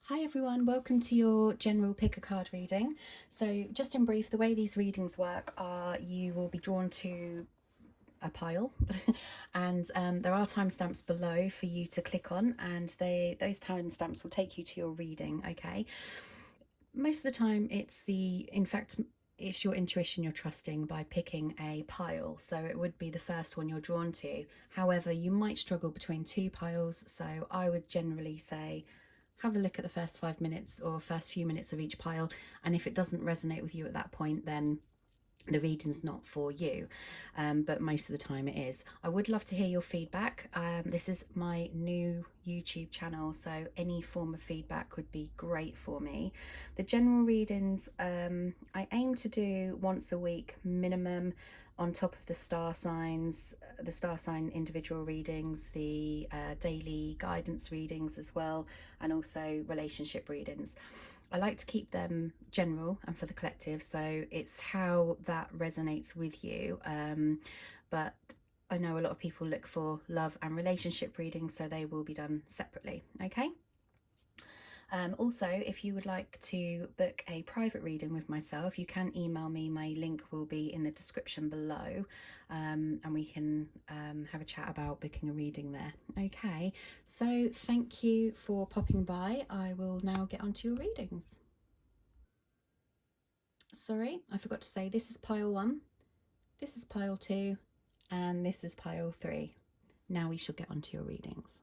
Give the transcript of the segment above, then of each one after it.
Hi everyone, welcome to your general pick a card reading. So just in brief, the way these readings work are you will be drawn to a pile and there are timestamps below for you to click on, and those timestamps will take you to your reading. Okay, most of the time it's your intuition you're trusting by picking a pile, so it would be the first one you're drawn to. However, you might struggle between two piles, so I would generally say have a look at the first 5 minutes or first few minutes of each pile, and if it doesn't resonate with you at that point, then the reading's not for you. But most of the time it is. I would love to hear your feedback. This is my new YouTube channel, so any form of feedback would be great for me. The general readings I aim to do once a week minimum, on top of the star signs, the star sign individual readings, the daily guidance readings as well, and also relationship readings. I like to keep them general and for the collective, so it's how that resonates with you. But I know a lot of people look for love and relationship readings, so they will be done separately. Okay. Also, if you would like to book a private reading with myself, you can email me. My link will be in the description below, and we can have a chat about booking a reading there. Okay, so thank you for popping by. I will now get onto your readings. Sorry, I forgot to say this is pile 1, this is pile 2, and this is pile 3. Now we shall get onto your readings.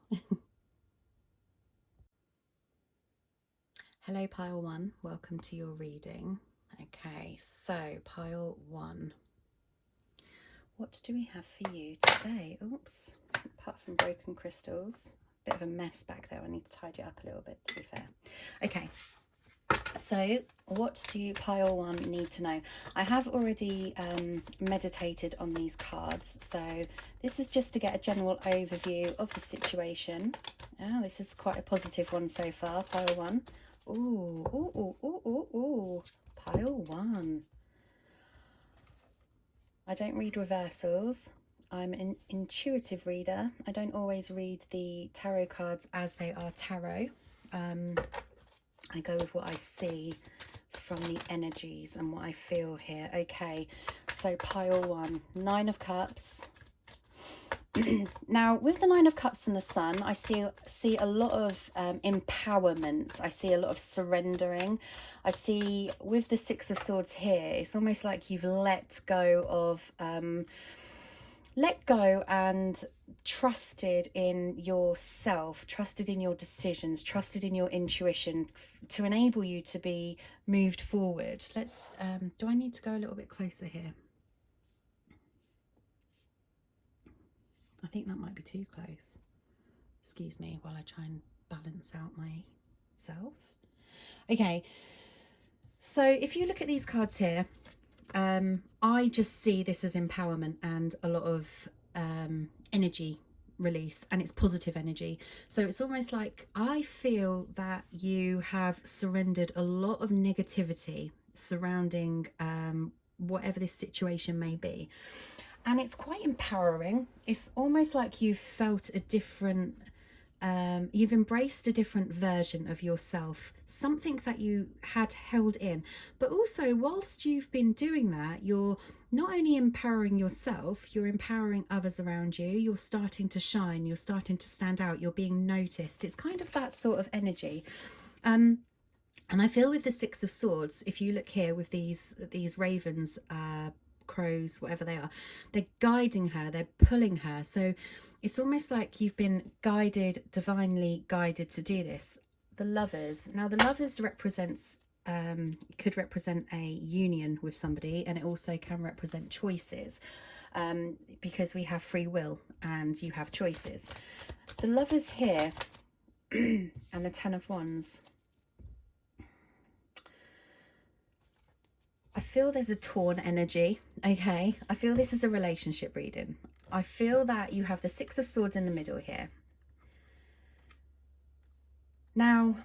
Hello, pile 1. Welcome to your reading. Okay, so pile 1. What do we have for you today? Oops, apart from broken crystals, bit of a mess back there. I need to tidy it up a little bit, to be fair. Okay, so what do pile 1 need to know? I have already meditated on these cards, so this is just to get a general overview of the situation. Oh, this is quite a positive one so far, pile 1. Ooh, ooh, ooh, ooh, ooh, ooh. Pile 1. I don't read reversals. I'm an intuitive reader. I don't always read the tarot cards as they are tarot. I go with what I see from the energies and what I feel here. Okay, so pile 1, 9 of Cups. Now, with the 9 of Cups and the Sun, I see a lot of empowerment. I see a lot of surrendering. I see with the 6 of Swords here, it's almost like you've let go and trusted in yourself, trusted in your decisions, trusted in your intuition to enable you to be moved forward. Let's, do I need to go a little bit closer here? I think that might be too close. Excuse me while I try and balance out myself. Okay, so if you look at these cards here, I just see this as empowerment and a lot of energy release, and it's positive energy. So it's almost like I feel that you have surrendered a lot of negativity surrounding whatever this situation may be. And it's quite empowering. It's almost like you've felt a different, you've embraced a different version of yourself, something that you had held in. But also, whilst you've been doing that, you're not only empowering yourself, you're empowering others around you. You're starting to shine, you're starting to stand out, you're being noticed. It's kind of that sort of energy. And I feel with the 6 of Swords, if you look here with these ravens, crows, whatever they are, they're guiding her, they're pulling her. So it's almost like you've been guided, divinely guided to do this. The Lovers. Now the Lovers represents, could represent a union with somebody, and it also can represent choices, because we have free will and you have choices. The Lovers here and the 10 of Wands. I feel there's a torn energy, okay? I feel this is a relationship reading. I feel that you have the 6 of Swords in the middle here. Now,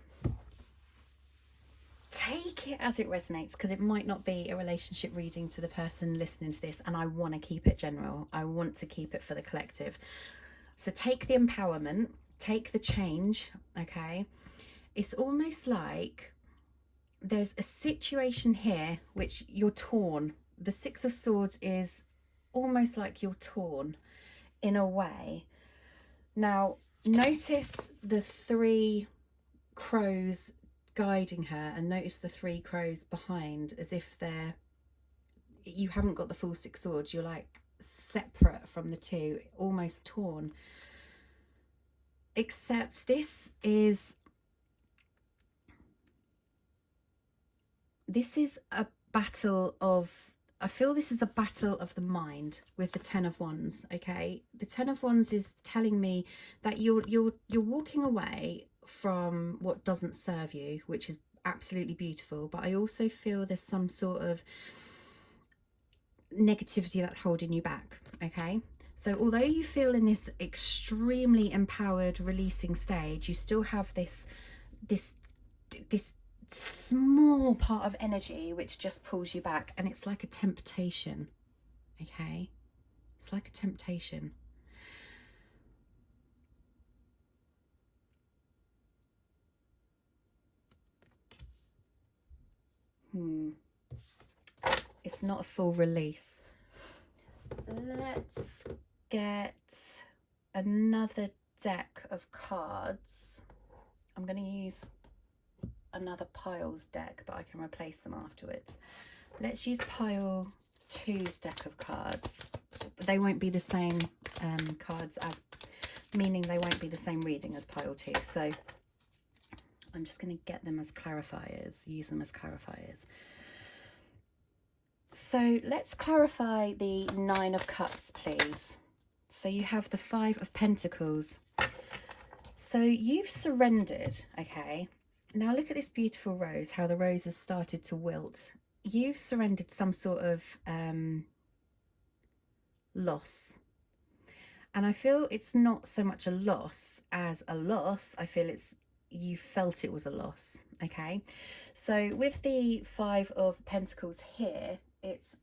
take it as it resonates, because it might not be a relationship reading to the person listening to this, and I want to keep it general. I want to keep it for the collective. So take the empowerment, take the change, okay? it's almost like there's a situation here which you're torn. The Six of Swords is almost like you're torn in a way. Now, notice the three crows guiding her, and notice the three crows behind, as if you haven't got the full Six Swords. You're like separate from the two, almost torn. Except this is a battle of, I feel this is a battle of the mind with the Ten of Wands. Okay, the Ten of Wands is telling me that you're walking away from what doesn't serve you, which is absolutely beautiful. But I also feel there's some sort of negativity that's holding you back. Okay, so although you feel in this extremely empowered releasing stage, you still have this small part of energy which just pulls you back, and it's like a temptation. Okay, it's like a temptation. It's not a full release. Let's get another deck of cards. I'm going to use another Pile's deck, but I can replace them afterwards. Let's use Pile 2's deck of cards. They won't be the same cards, as meaning they won't be the same reading as Pile 2. So I'm just going to get them as clarifiers, use them as clarifiers. So let's clarify the Nine of Cups, please. So you have the Five of Pentacles. So you've surrendered, okay? Now look at this beautiful rose, how the rose has started to wilt. You've surrendered some sort of loss. And I feel it's not so much a loss as a loss. I feel you felt it was a loss, okay? So with the Five of Pentacles here, it's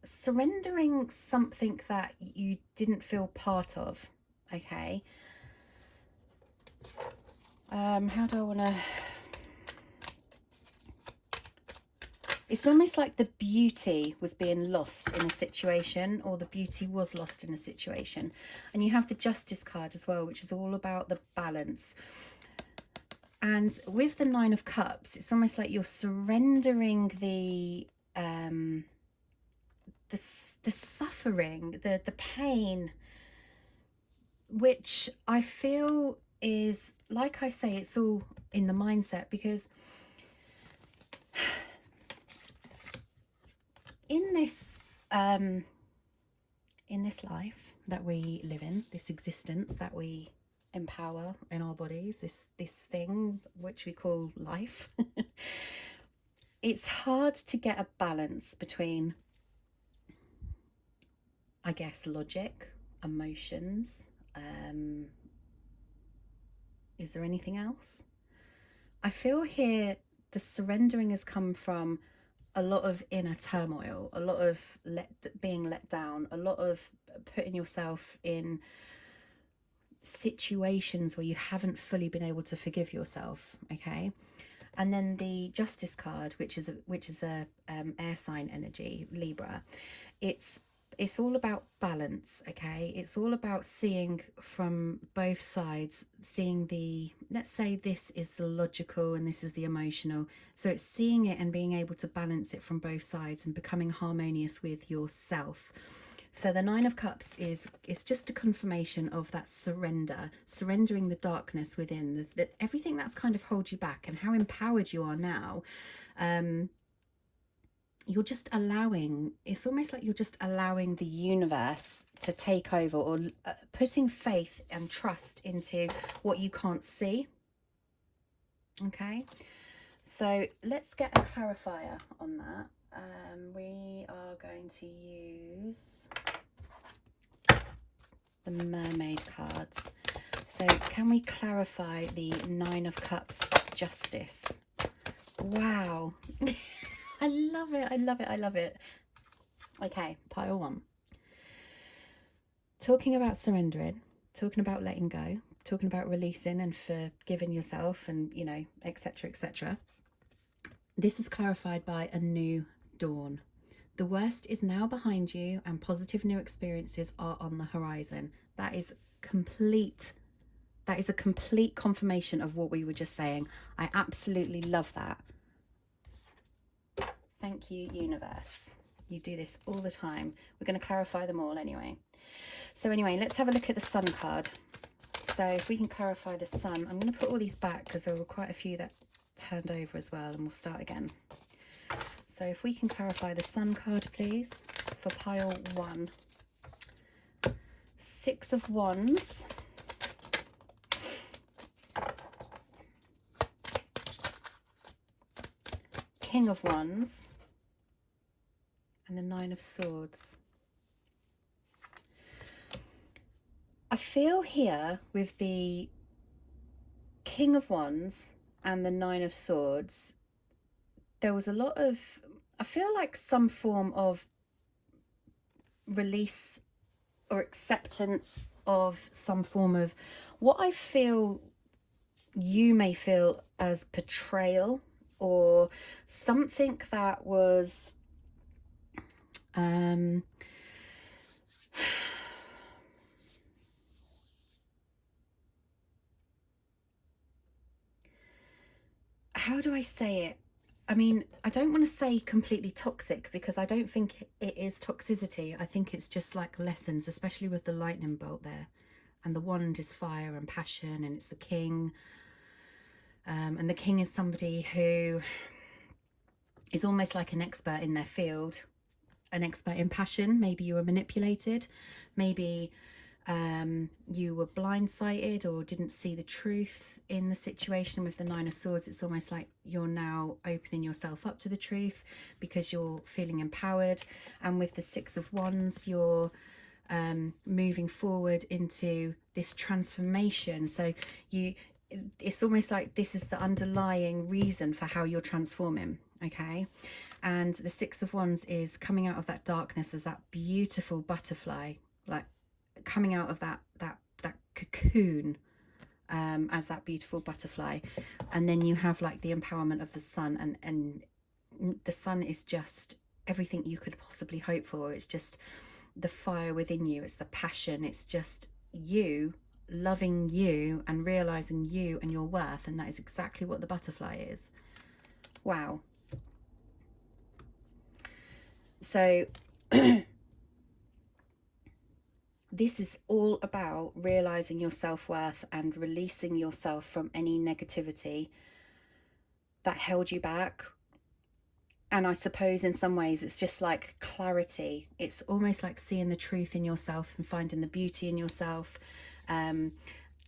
surrendering something that you didn't feel part of, okay? How do I want to... It's almost like the beauty was being lost in a situation, or the beauty was lost in a situation. And you have the Justice card as well, which is all about the balance. And with the Nine of Cups, it's almost like you're surrendering the suffering, the pain, which I feel is, like I say, it's all in the mindset, because in this life that we live in, this existence that we empower in our bodies, this thing which we call life, it's hard to get a balance between, I guess, logic, emotions. Is there anything else? I feel here the surrendering has come from a lot of inner turmoil, a lot of being let down, a lot of putting yourself in situations where you haven't fully been able to forgive yourself, okay? And then the Justice card, which is a air sign energy, Libra. It's all about balance, okay? It's all about seeing from both sides, seeing let's say this is the logical and this is the emotional. So it's seeing it and being able to balance it from both sides and becoming harmonious with yourself. So the Nine of Cups is just a confirmation of that surrendering the darkness within, everything that's kind of hold you back, and how empowered you are now. You're just allowing, it's almost like you're just allowing the universe to take over, or putting faith and trust into what you can't see. Okay, so let's get a clarifier on that. We are going to use the Mermaid cards. So can we clarify the Nine of Cups, Justice? Wow. I love it, I love it, I love it. Okay, pile one. talking about surrendering, talking about letting go, talking about releasing and forgiving yourself and, you know, etc., etc. This is clarified by a new dawn. The worst is now behind you and positive new experiences are on the horizon. That is a complete confirmation of what we were just saying. I absolutely love that. Thank you, universe. You do this all the time. We're going to clarify them all anyway. So anyway, let's have a look at the sun card. So if we can clarify the sun, I'm going to put all these back because there were quite a few that turned over as well, and we'll start again. So if we can clarify the sun card, please, for pile 1. 6 of Wands. King of Wands. And the 9 of Swords. I feel here with the King of Wands and the 9 of Swords, there was a lot of, I feel like some form of release or acceptance of some form of what I feel you may feel as betrayal, or something that was how do I say it? I mean, I don't want to say completely toxic, because I don't think it is toxicity. I think it's just like lessons, especially with the lightning bolt there. And the wand is fire and passion, and it's the king. And the king is somebody who is almost like an expert in their field, an expert in passion. Maybe you were manipulated. Maybe you were blindsided or didn't see the truth in the situation. With the 9 of Swords, it's almost like you're now opening yourself up to the truth because you're feeling empowered. And with the 6 of Wands, you're moving forward into this transformation. So it's almost like this is the underlying reason for how you're transforming. Okay, and the 6 of Wands is coming out of that darkness as that beautiful butterfly, like coming out of that cocoon, as that beautiful butterfly. And then you have like the empowerment of the sun, and the sun is just everything you could possibly hope for. It's just the fire within you, it's the passion, it's just you loving you and realizing you and your worth. And that is exactly what the butterfly is. Wow. So this is all about realizing your self-worth and releasing yourself from any negativity that held you back. And I suppose in some ways it's just like clarity. It's almost like seeing the truth in yourself and finding the beauty in yourself. And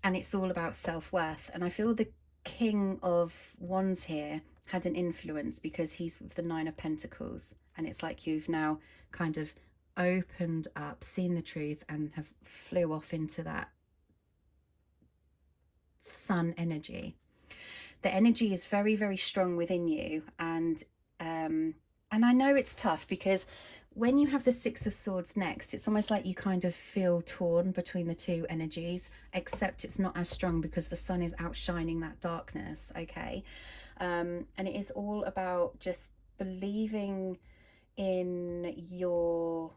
it's all about self-worth. And I feel the King of Wands here had an influence because he's with the 9 of Pentacles. And it's like you've now kind of opened up, seen the truth, and have flew off into that sun energy. The energy is very, very strong within you. And I know it's tough because when you have the 6 of Swords next, it's almost like you kind of feel torn between the two energies, except it's not as strong because the sun is outshining that darkness. Okay. And it is all about just believing in yourself,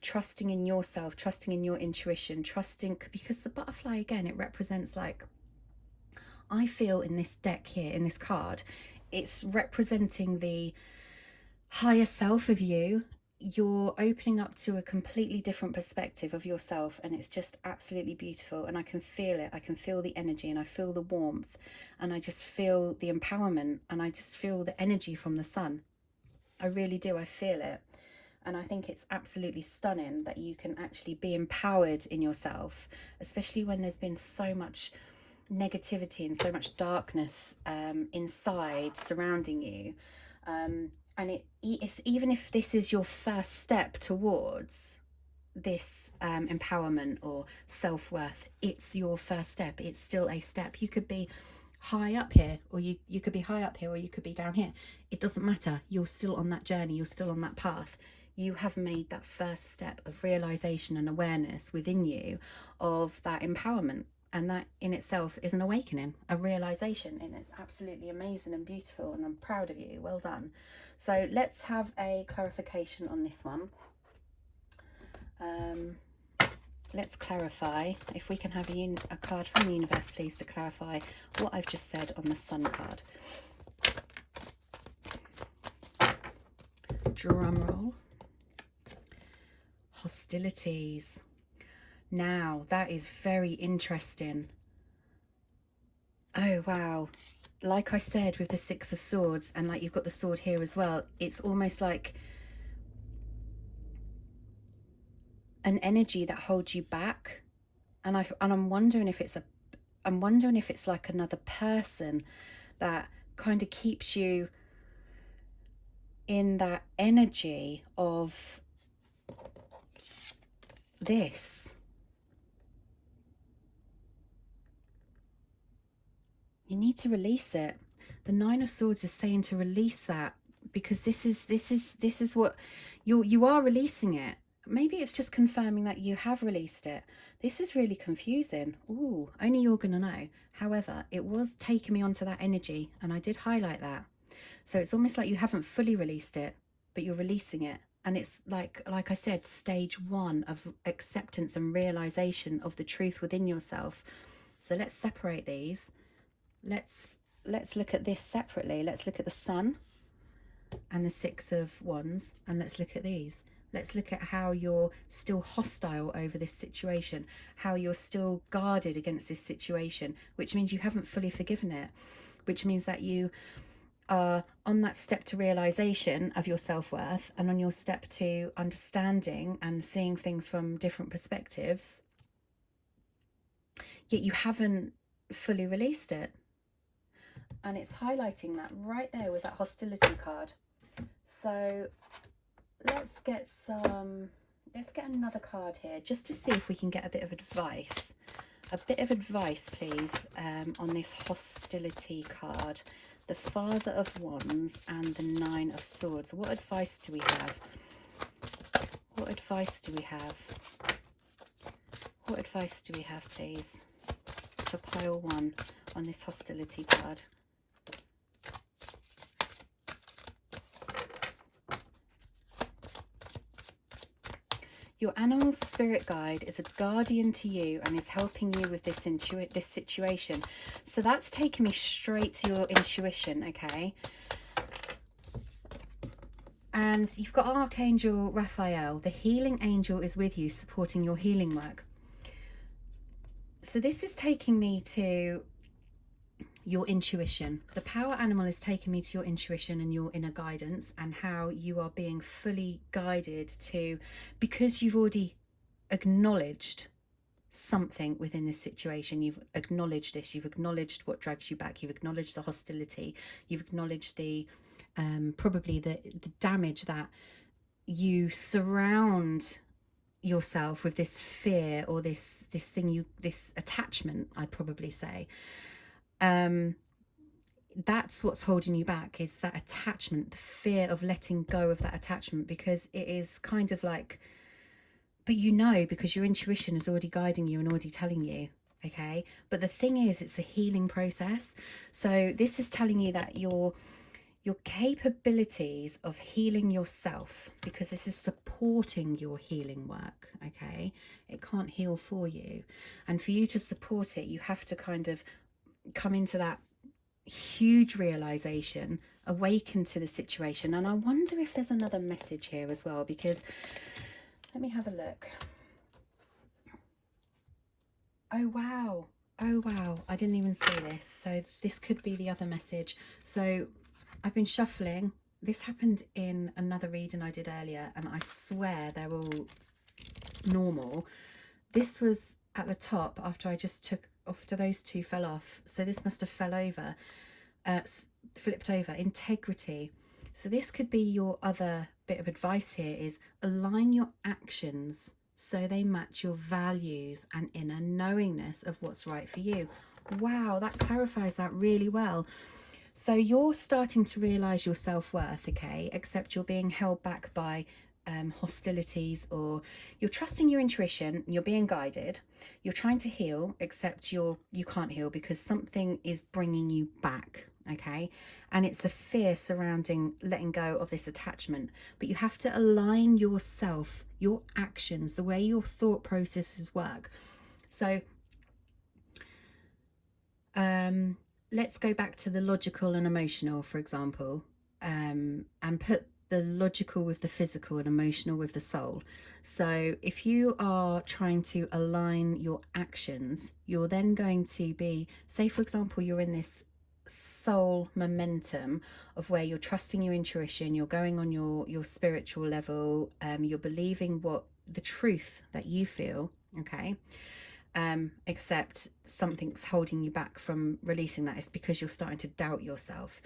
trusting in yourself, trusting in your intuition, trusting, because the butterfly, again, it represents, like, I feel in this deck here, in this card, it's representing the higher self of you. You're opening up to a completely different perspective of yourself, and it's just absolutely beautiful. And I can feel it. I can feel the energy, and I feel the warmth, and I just feel the empowerment, and I just feel the energy from the sun. I really do. I feel it. And I think it's absolutely stunning that you can actually be empowered in yourself, especially when there's been so much negativity and so much darkness inside surrounding you. And it's, even if this is your first step towards this empowerment or self-worth, it's your first step. It's still a step. You could be high up here, or you could be high up here, or you could be down here. It doesn't matter. You're still on that journey. You're still on that path. you have made that first step of realization and awareness within you of that empowerment. And that in itself is an awakening, a realization, and it's absolutely amazing and beautiful, and I'm proud of you. Well done. So let's have a clarification on this one. Let's clarify. If we can have a card from the universe, please, to clarify what I've just said on the Sun card. Drum roll. Hostilities. Now, that is very interesting. Oh, wow. Like I said with the Six of Swords, and like you've got the sword here as well, it's almost like an energy that holds you back. And I'm wondering if it's like another person that kind of keeps you in that energy of this. You need to release it. The Nine of Swords is saying to release that, because this is what you are releasing it. Maybe it's just confirming that you have released it. This is really confusing. Ooh, only you're gonna know. However, it was taking me onto that energy, and I did highlight that. So it's almost like you haven't fully released it, but you're releasing it. And it's like I said, stage 1 of acceptance and realization of the truth within yourself. So let's separate these. Let's look at this separately. Let's look at the Sun and the Six of Wands, and let's look at these. Let's look at how you're still hostile over this situation, how you're still guarded against this situation, which means you haven't fully forgiven it, which means that you are on that step to realization of your self-worth, and on your step to understanding and seeing things from different perspectives, yet you haven't fully released it. And it's highlighting that right there with that hostility card. So let's get another card here, just to see if we can get a bit of advice. A bit of advice, please, on this hostility card. The Father of Wands and the Nine of Swords. What advice do we have? What advice do we have? What advice do we have, please, for pile 1 on this hostility card? Your animal spirit guide is a guardian to you and is helping you with this situation. So that's taking me straight to your intuition, okay? And you've got Archangel Raphael. The healing angel is with you, supporting your healing work. So this is taking me to your intuition. The power animal is taking me to your intuition and your inner guidance, and how you are being fully guided to, because you've already acknowledged something within this situation. You've acknowledged this, you've acknowledged what drags you back, you've acknowledged the hostility, you've acknowledged the probably the damage that you surround yourself with, this fear, or this attachment, I'd probably say. That's what's holding you back, is that attachment, the fear of letting go of that attachment, because it is kind of like, but you know, because your intuition is already guiding you and already telling you, okay? But the thing is, it's a healing process. So this is telling you that your capabilities of healing yourself, because this is supporting your healing work, okay? It can't heal for you. And for you to support it, you have to kind of come into that huge realization, awaken to the situation. And I wonder if there's another message here as well, because let me have a look. Oh wow, I didn't even see this. So this could be the other message. So I've been shuffling. This happened in another reading I did earlier, and I swear they're all normal. This was at the top after those two fell off. So this must have flipped over. Integrity. So this could be your other bit of advice here, is align your actions so they match your values and inner knowingness of what's right for you. Wow, that clarifies that really well. So you're starting to realize your self-worth, okay? Except you're being held back by hostilities, or you're trusting your intuition, you're being guided, you're trying to heal, except you can't heal because something is bringing you back, okay? And it's a fear surrounding letting go of this attachment. But you have to align yourself, your actions, the way your thought processes work. So let's go back to the logical and emotional, for example, and put the logical with the physical and emotional with the soul. So if you are trying to align your actions, you're then going to be, say for example, you're in this soul momentum of where you're trusting your intuition, you're going on your spiritual level, you're believing what the truth that you feel, okay? Except something's holding you back from releasing that. It's because you're starting to doubt yourself.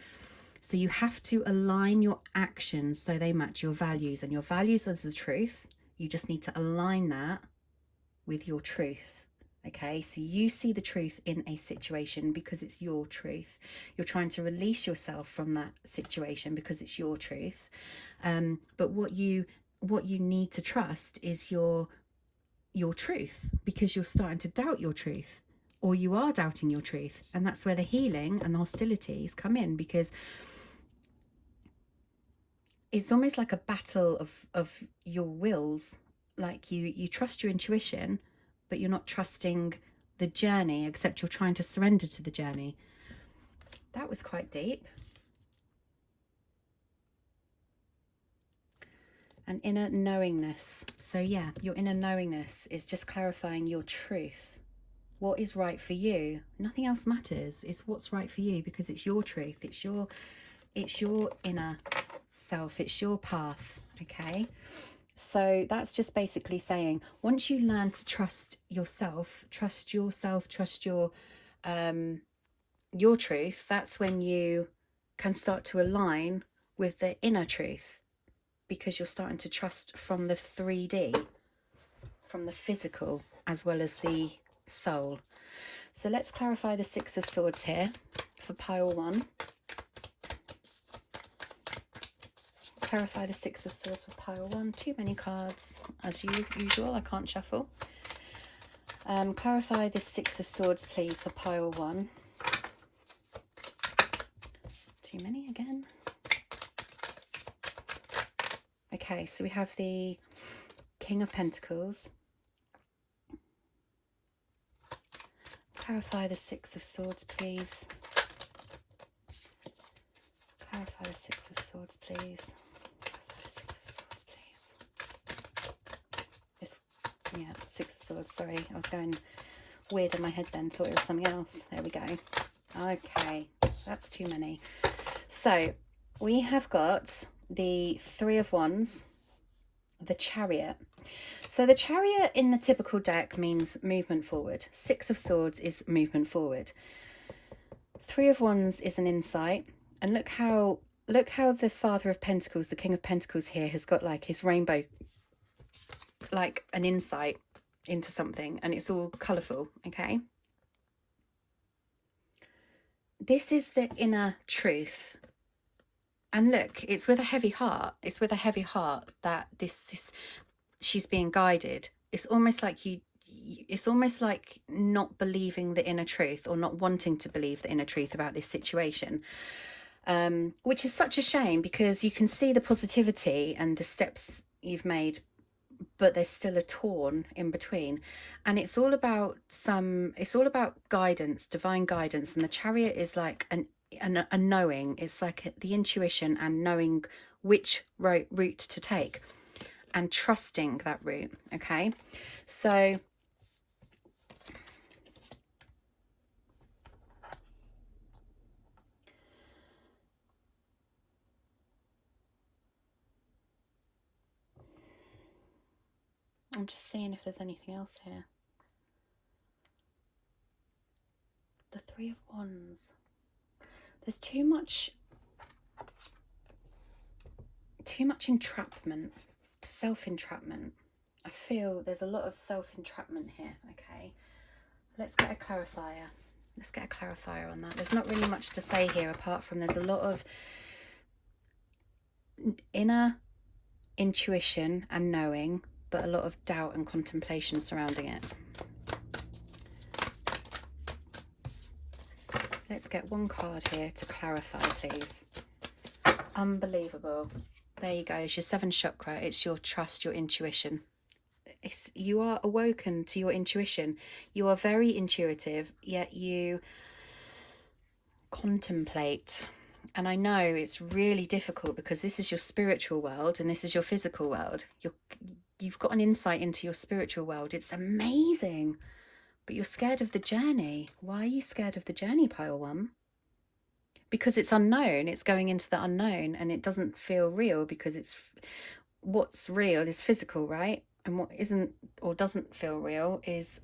So you have to align your actions so they match your values, and your values are the truth. You just need to align that with your truth. Okay, so you see the truth in a situation because it's your truth. You're trying to release yourself from that situation because it's your truth. But what you need to trust is your truth, because you're starting to doubt your truth, or you are doubting your truth. And that's where the healing and the hostilities come in, because it's almost like a battle of your wills. Like you trust your intuition, but you're not trusting the journey, except you're trying to surrender to the journey. That was quite deep. An inner knowingness. So yeah, your inner knowingness is just clarifying your truth. What is right for you? Nothing else matters. It's what's right for you, because it's your truth. It's your inner self. It's your path. Okay. So that's just basically saying, once you learn to trust yourself, trust your truth, that's when you can start to align with the inner truth, because you're starting to trust from the 3D, from the physical as well as the soul. So let's clarify the Six of Swords here for pile 1. Clarify the Six of Swords for pile 1. Too many cards as usual. I can't shuffle. Clarify the Six of Swords, please, for pile 1. Too many again. Okay, so we have the King of Pentacles. Clarify the Six of Swords, please. Clarify the Six of Swords, please. Clarify the Six of Swords, please. Yeah, Six of Swords, sorry. I was going weird in my head then. Thought it was something else. There we go. Okay, that's too many. So, we have got the Three of Wands, the Chariot. So the Chariot in the typical deck means movement forward. Six of Swords is movement forward. Three of Wands is an insight. And look how the Father of Pentacles, the King of Pentacles here, has got like his rainbow, like an insight into something, and it's all colourful, okay? This is the inner truth. And look, it's with a heavy heart. It's with a heavy heart that this she's being guided. It's almost like it's almost like not believing the inner truth, or not wanting to believe the inner truth about this situation, which is such a shame, because you can see the positivity and the steps you've made, but there's still a torn in between. And it's all about guidance, divine guidance. And the Chariot is like a knowing. It's like the intuition and knowing which route to take, and trusting that route. Okay, so I'm just seeing if there's anything else here. The Three of Wands. There's too much entrapment, self-entrapment. I feel there's a lot of self-entrapment here. Okay, let's get a clarifier. Let's get a clarifier on that. There's not really much to say here, apart from there's a lot of inner intuition and knowing, but a lot of doubt and contemplation surrounding it. Let's get one card here to clarify, please. Unbelievable. There you go. It's your 7th chakra. It's your trust, your intuition. You are awoken to your intuition. You are very intuitive, yet you contemplate. And I know it's really difficult because this is your spiritual world and this is your physical world. You've got an insight into your spiritual world. It's amazing. But you're scared of the journey. Why are you scared of the journey, pile 1? Because it's unknown. It's going into the unknown and it doesn't feel real because what's real is physical, right? And what isn't or doesn't feel real is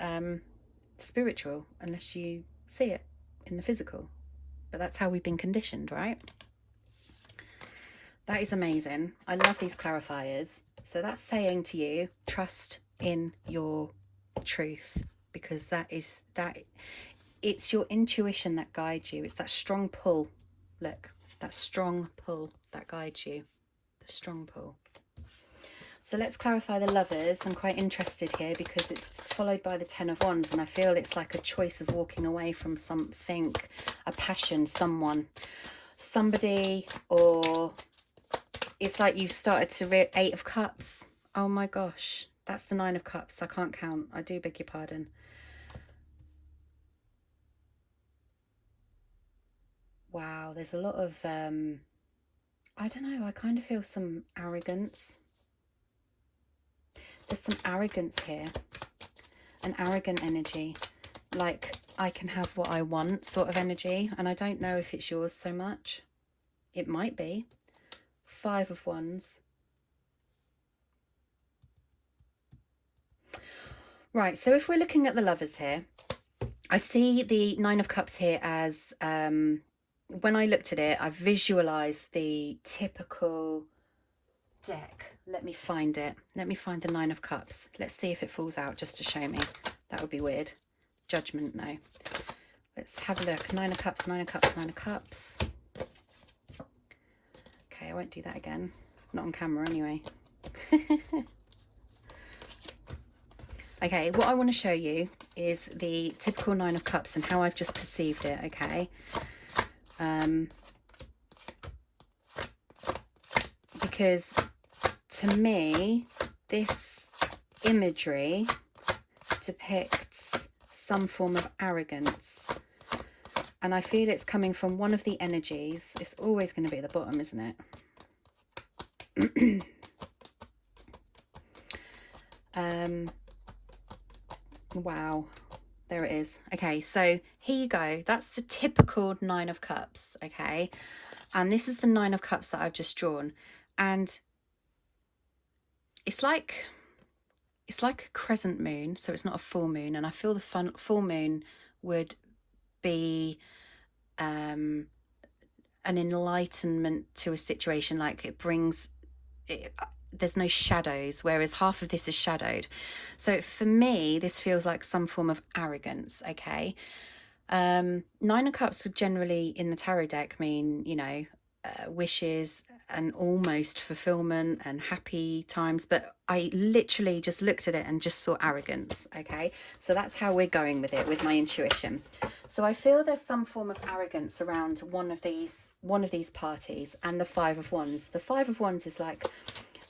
spiritual, unless you see it in the physical. But that's how we've been conditioned, right? That is amazing. I love these clarifiers. So that's saying to you, trust in your truth, because it's your intuition that guides you. It's that strong pull. Look, that strong pull that guides you. The strong pull. So let's clarify the Lovers. I'm quite interested here because it's followed by the 10 of Wands, and I feel it's like a choice of walking away from something, a passion, someone, somebody, or it's like you've started to read 8 of Cups. Oh my gosh, that's the 9 of Cups. I can't count. I do beg your pardon. Wow, there's a lot of, I don't know, I kind of feel some arrogance. There's some arrogance here, an arrogant energy, like I can have what I want sort of energy, and I don't know if it's yours so much. It might be. 5 of Wands. Right, so if we're looking at the Lovers here, I see the 9 of Cups here as, when I looked at it, I visualised the typical deck. Let me find it. Let me find the 9 of Cups. Let's see if it falls out just to show me. That would be weird. Judgment, no. Let's have a look. 9 of Cups, 9 of Cups, 9 of Cups. Okay, I won't do that again. Not on camera anyway. Okay, what I want to show you is the typical 9 of Cups and how I've just perceived it, okay? Because to me, this imagery depicts some form of arrogance. And I feel it's coming from one of the energies. It's always going to be at the bottom, isn't it? Wow. There it is. Okay, so here you go. That's the typical 9 of Cups, okay? And this is the 9 of Cups that I've just drawn. And it's like a crescent moon, so it's not a full moon. And I feel the full moon would be an enlightenment to a situation, like it brings there's no shadows, whereas half of this is shadowed. So for me, this feels like some form of arrogance, okay? 9 of Cups would generally in the tarot deck mean, you know, wishes and almost fulfillment and happy times, but I literally just looked at it and just saw arrogance, okay? So that's how we're going with it, with my intuition. So I feel there's some form of arrogance around one of these parties, and the 5 of Wands. The 5 of Wands is like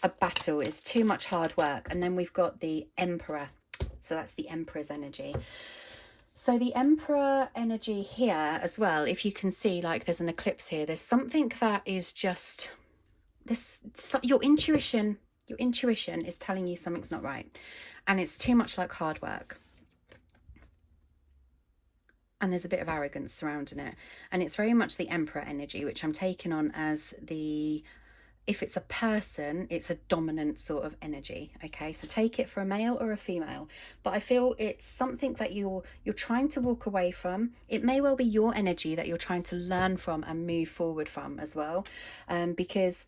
a battle, it's too much hard work. And then we've got the Emperor, so that's the Emperor's energy. So the Emperor energy here as well, if you can see, like there's an eclipse here, there's something that is just this, your intuition is telling you something's not right, and it's too much like hard work, and there's a bit of arrogance surrounding it, and it's very much the Emperor energy, which I'm taking on as the, if it's a person, it's a dominant sort of energy, okay? So take it for a male or a female, but I feel it's something that you're trying to walk away from. It may well be your energy that you're trying to learn from and move forward from as well, because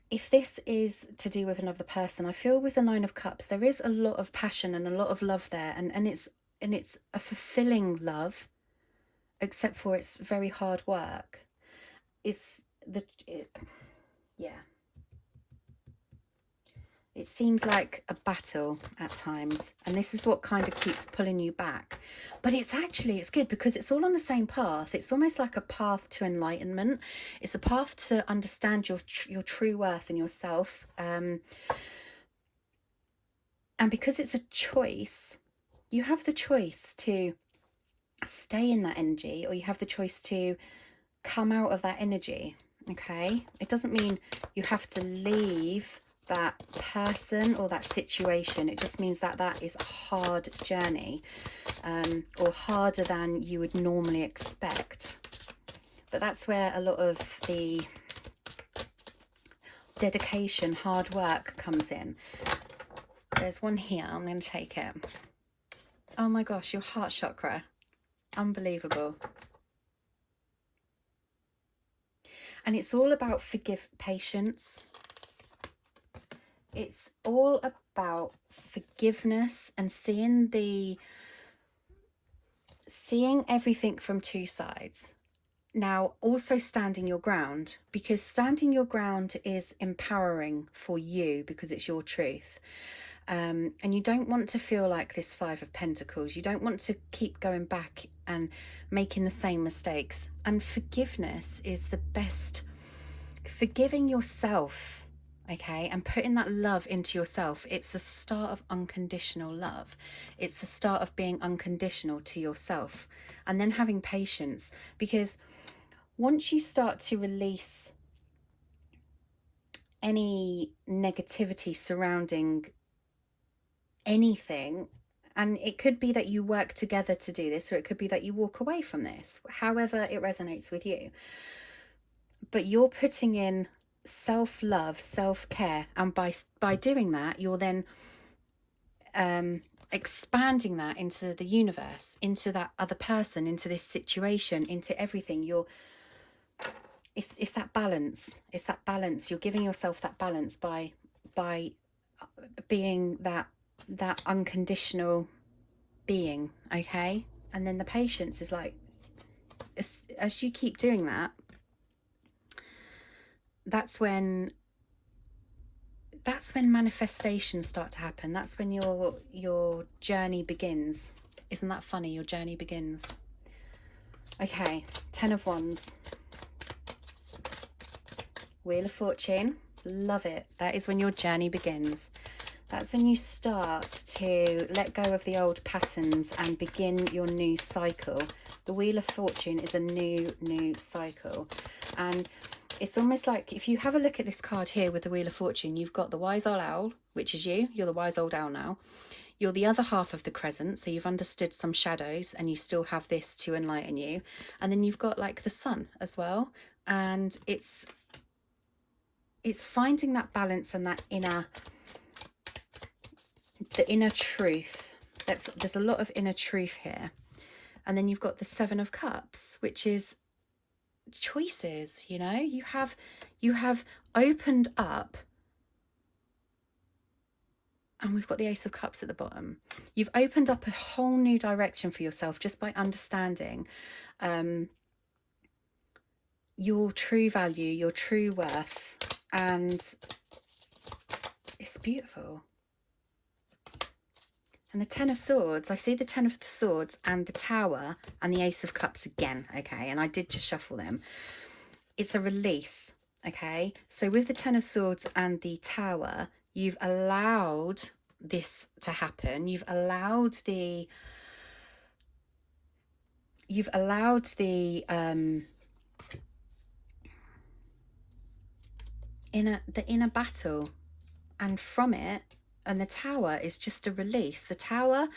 if this is to do with another person, I feel with the 9 of Cups, there is a lot of passion and a lot of love there, and it's a fulfilling love, except for it's very hard work. Yeah. It seems like a battle at times, and this is what kind of keeps pulling you back. But it's good because it's all on the same path. It's almost like a path to enlightenment. It's a path to understand your true worth and yourself. And because it's a choice, you have the choice to stay in that energy, or you have the choice to come out of that energy. Okay, it doesn't mean you have to leave that person or that situation. It just means that that is a hard journey, or harder than you would normally expect. But that's where a lot of the dedication, hard work comes in. There's one here, I'm going to take it. Oh my gosh, your heart chakra, unbelievable. And it's all about patience. It's all about forgiveness and seeing everything from two sides. Now, also standing your ground, because standing your ground is empowering for you because it's your truth. And you don't want to feel like this Five of Pentacles. You don't want to keep going back and making the same mistakes. And forgiveness is the best. Forgiving yourself, okay, and putting that love into yourself. It's the start of unconditional love. It's the start of being unconditional to yourself. And then having patience, because once you start to release any negativity surrounding anything, and it could be that you work together to do this, or it could be that you walk away from this, however it resonates with you, but you're putting in self-love, self-care, and by doing that, you're then expanding that into the universe, into that other person, into this situation, into everything. It's that balance. It's that balance. You're giving yourself that balance by being that unconditional being, okay? And then the patience is like, as you keep doing that, that's when manifestations start to happen. That's when your journey begins. Isn't that funny? Your journey begins. Okay, 10 of Wands. Wheel of Fortune. Love it. That is when your journey begins. That's when you start to let go of the old patterns and begin your new cycle. The Wheel of Fortune is a new cycle. And it's almost like, if you have a look at this card here with the Wheel of Fortune, you've got the wise old owl, which is you. You're the wise old owl now. You're the other half of the crescent, so you've understood some shadows and you still have this to enlighten you. And then you've got like the sun as well. And it's finding that balance and that the inner truth. There's a lot of inner truth here. And then you've got the Seven of Cups, which is choices. You know, you have opened up, and we've got the Ace of Cups at the bottom. You've opened up a whole new direction for yourself just by understanding your true value, your true worth, and it's beautiful. And the Ten of Swords, I see the Ten of the Swords and the Tower and the Ace of Cups again, okay? And I did just shuffle them. It's a release, okay? So with the Ten of Swords and the Tower, you've allowed this to happen. You've allowed the inner battle, and from it. And the Tower is just a release. The Tower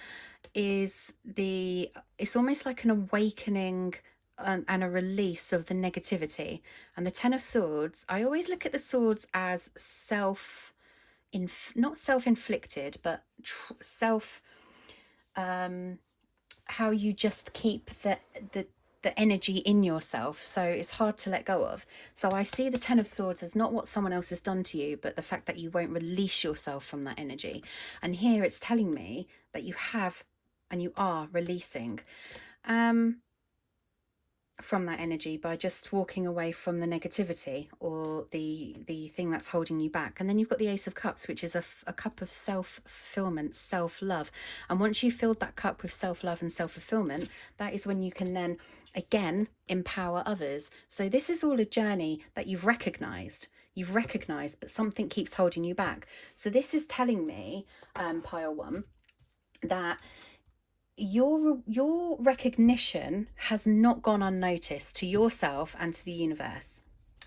is it's almost like an awakening and a release of the negativity. And the Ten of Swords, I always look at the swords as not self-inflicted, but how you just keep the energy in yourself, so it's hard to let go of. So I see the Ten of Swords as not what someone else has done to you, but the fact that you won't release yourself from that energy. And here it's telling me that you have, and you are releasing. from that energy by just walking away from the negativity or the thing that's holding you back. And then you've got the Ace of Cups, which is a cup of self-fulfillment, self-love. And once you've filled that cup with self-love and self-fulfillment, that is when you can then again empower others. So this is all a journey that you've recognized, but something keeps holding you back. So this is telling me, pile one, that your recognition has not gone unnoticed to yourself and to the universe.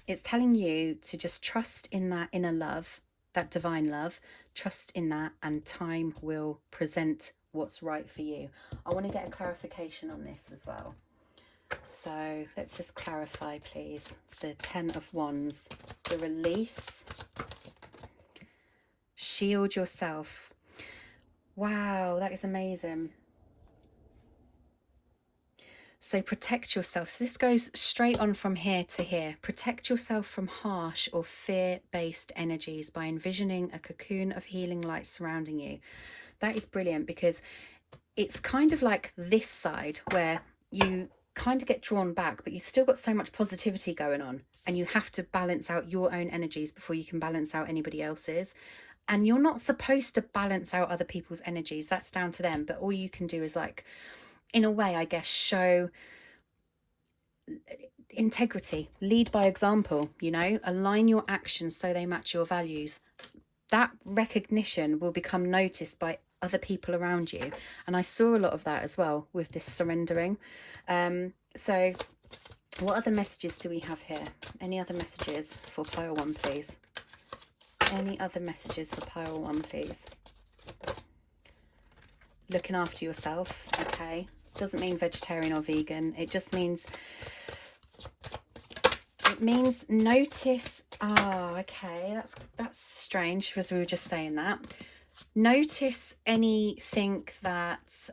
It's telling you to just trust in that inner love, that divine love, trust in that, and time will present what's right for you. I want to get a clarification on this as well. So let's just clarify, please. The 10 of Wands, the release, shield yourself. Wow, that is amazing. So protect yourself. So this goes straight on from here to here. Protect yourself from harsh or fear-based energies by envisioning a cocoon of healing light surrounding you. That is brilliant, because it's kind of like this side where you kind of get drawn back, but you've still got so much positivity going on, and you have to balance out your own energies before you can balance out anybody else's. And you're not supposed to balance out other people's energies. That's down to them. But all you can do is, like, in a way, I guess, show integrity, lead by example, you know, align your actions so they match your values. That recognition will become noticed by other people around you. And I saw a lot of that as well with this surrendering. So what other messages do we have here? Any other messages for pile one, please? Any other messages for pile one, please? Looking after yourself, okay. Doesn't mean vegetarian or vegan. It just means, notice. Okay, that's strange, because we were just saying that. Notice anything that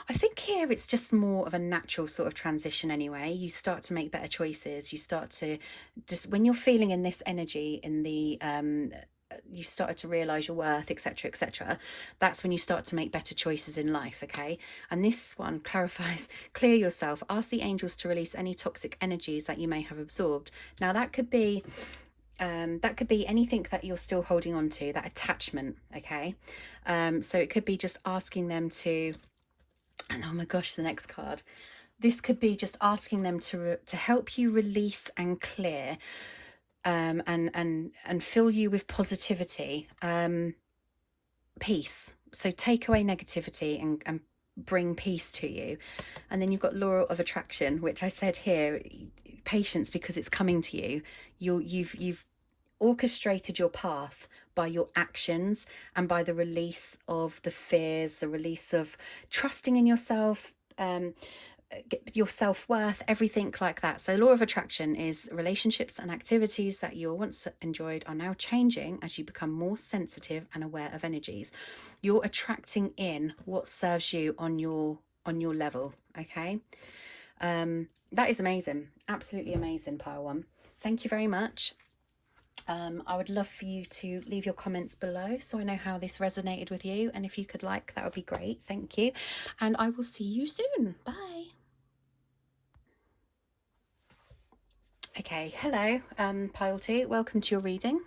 I think here it's just more of a natural sort of transition anyway. You start to make better choices. You start to just, when you're feeling in this energy, in the you started to realize your worth, etc., etc., that's when you start to make better choices in life. Okay, and this one clarifies: clear yourself, ask the angels to release any toxic energies that you may have absorbed. Now that could be anything that you're still holding on to, that attachment. Okay, so it could be just asking them to, and oh my gosh, the next card, this could be just asking them to help you release and clear, and fill you with positivity, peace. So take away negativity and bring peace to you. And then you've got law of attraction, which I said here, patience, because it's coming to you. You've orchestrated your path by your actions and by the release of the fears, the release of trusting in yourself, your self-worth, everything like that. So law of attraction is relationships and activities that you once enjoyed are now changing as you become more sensitive and aware of energies. You're attracting in what serves you on your level. Okay, that is amazing, absolutely amazing, pile one. Thank you very much. I would love for you to leave your comments below so I know how this resonated with you, and if you could like, that would be great. Thank you, and I will see you soon. Bye. Okay, hello, pile two, welcome to your reading.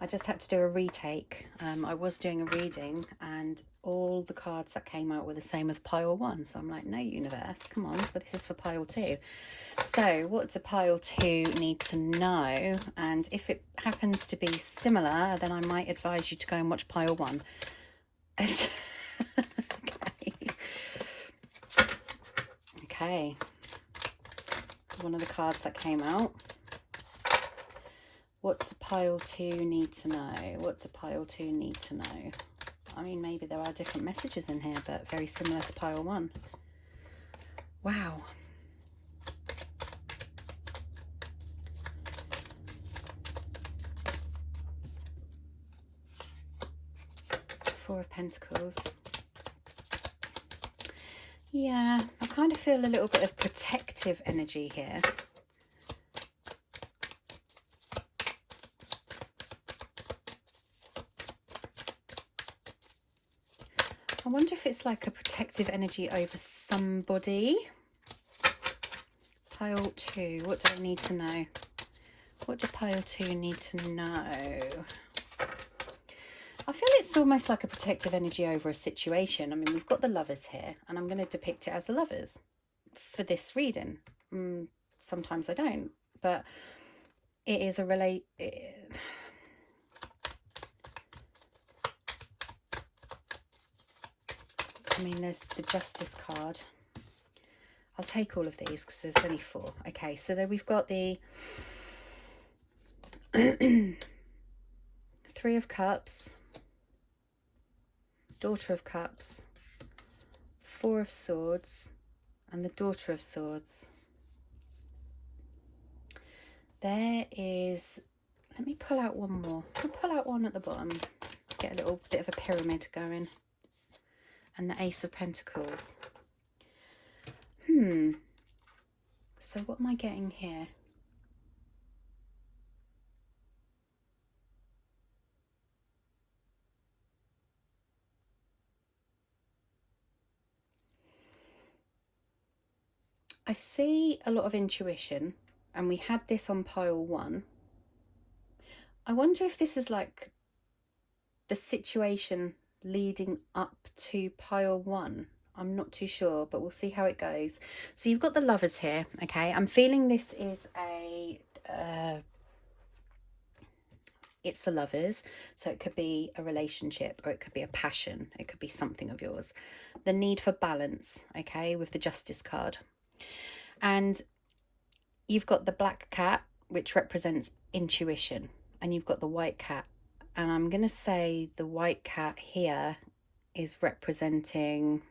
I just had to do a retake. I was doing a reading and all the cards that came out were the same as pile one, so I'm like, no, universe, come on, but this is for pile two. So what do pile two need to know? And if it happens to be similar, then I might advise you to go and watch pile one. Okay, one of the cards that came out. What do pile two need to know? What do pile two need to know? I mean, maybe there are different messages in here, but very similar to pile one. Wow. Four of Pentacles. Yeah, I kind of feel a little bit of protective energy here. I wonder if it's like a protective energy over somebody. Pile 2, what do I need to know? What do pile 2 need to know? I feel it's almost like a protective energy over a situation. I mean, we've got the Lovers here, and I'm going to depict it as the Lovers for this reading. Sometimes I don't, but it is a I mean, there's the Justice card. I'll take all of these because there's only 4. Okay, so then we've got the 3 of Cups, Daughter of Cups, 4 of Swords, and the Daughter of Swords. There is, let me pull out one more. I'll pull out one at the bottom, get a little bit of a pyramid going. And the Ace of Pentacles. So what am I getting here? I see a lot of intuition, and we had this on pile 1. I wonder if this is like the situation leading up to pile 1. I'm not too sure, but we'll see how it goes. So you've got the Lovers here, okay? I'm feeling this is a it's the Lovers, so it could be a relationship, or it could be a passion, it could be something of yours. The need for balance, okay, with the Justice card. And you've got the black cat, which represents intuition, and you've got the white cat, and I'm going to say the white cat here is representing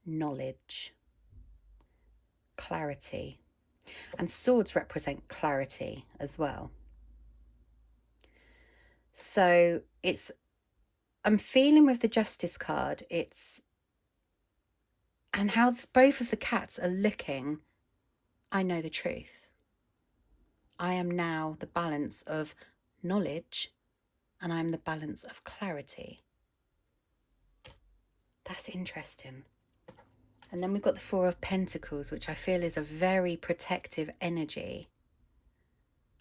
knowledge, clarity, and swords represent clarity as well. So it's, I'm feeling with the Justice card, it's, and how both of the cats are looking, I know the truth. I am now the balance of knowledge, and I'm the balance of clarity. That's interesting. And then we've got the 4 of Pentacles, which I feel is a very protective energy.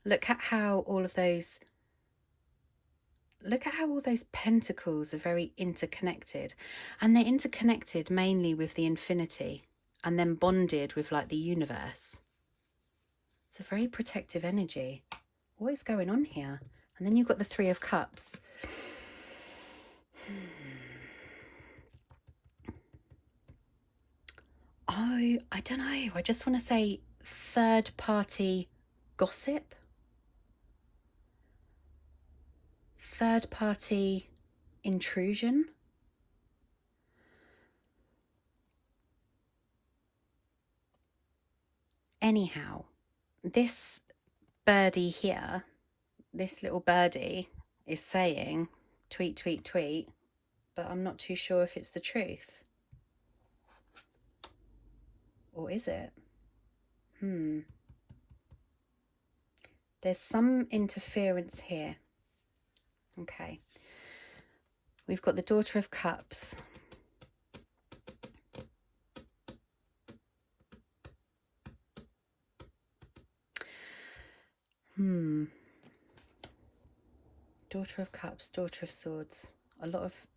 Look at how all those pentacles are very interconnected. And they're interconnected mainly with the infinity, and then bonded with like the universe. It's a very protective energy. What is going on here? And then you've got the 3 of Cups. Oh, I don't know. I just want to say third party gossip. Third party intrusion. Anyhow, this birdie here, this little birdie is saying tweet, tweet, tweet, but I'm not too sure if it's the truth. Or is it? There's some interference here. Okay. We've got the Daughter of Cups. Daughter of Cups, Daughter of Swords. A lot of...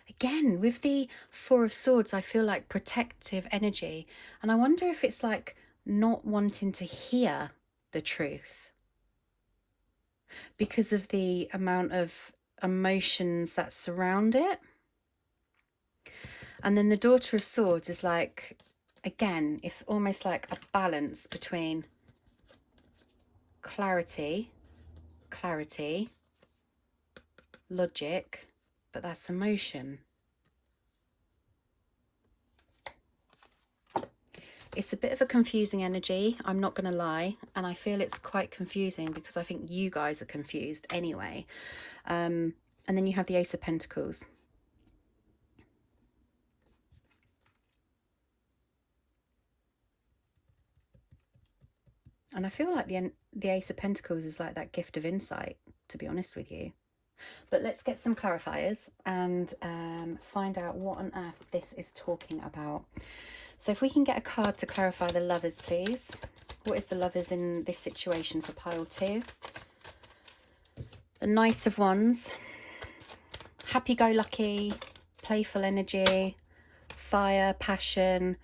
Again, with the 4 of Swords, I feel like protective energy. And I wonder if it's like not wanting to hear the truth because of the amount of emotions that surround it. And then the Daughter of Swords is like, again, it's almost like a balance between clarity, logic, but that's emotion. It's a bit of a confusing energy, I'm not going to lie, and I feel it's quite confusing because I think you guys are confused anyway. And then you have the Ace of Pentacles. And I feel like the Ace of Pentacles is like that gift of insight, to be honest with you. But let's get some clarifiers and find out what on earth this is talking about. So if we can get a card to clarify the Lovers, please. What is the Lovers in this situation for pile 2? The Knight of Wands. Happy-go-lucky, playful energy, fire, passion.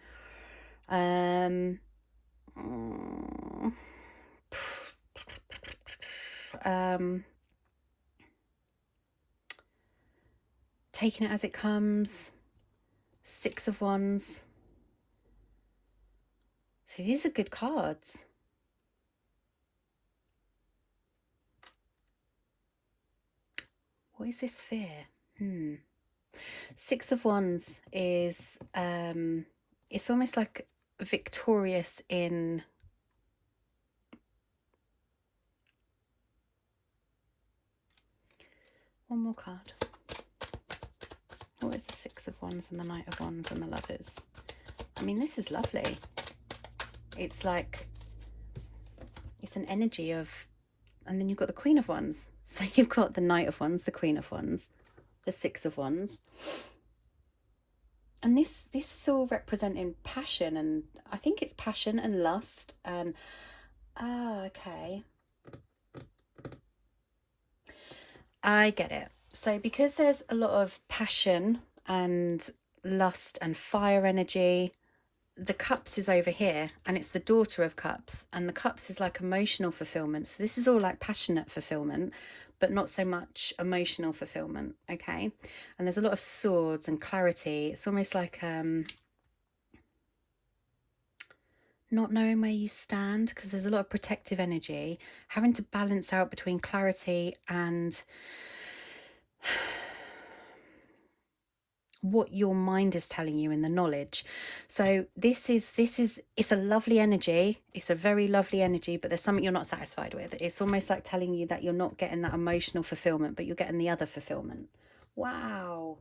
Taking it as it comes. 6 of Wands. See, these are good cards. What is this fear? 6 of Wands is, it's almost like victorious in... One more card. What is the 6 of Wands and the Knight of Wands and the Lovers? I mean, this is lovely. It's like, it's an energy of, and then you've got the Queen of Wands. So you've got the Knight of Wands, the Queen of Wands, the 6 of Wands. And this is all representing passion, and I think it's passion and lust and, okay. I get it. So because there's a lot of passion and lust and fire energy, the Cups is over here, and it's the Daughter of Cups, and the Cups is like emotional fulfillment. So this is all like passionate fulfillment, but not so much emotional fulfillment, okay? And there's a lot of swords and clarity. It's almost like not knowing where you stand, because there's a lot of protective energy, having to balance out between clarity and what your mind is telling you in the knowledge. So this is it's a lovely energy. It's a very lovely energy, but there's something you're not satisfied with. It's almost like telling you that you're not getting that emotional fulfillment, but you're getting the other fulfillment. Wow.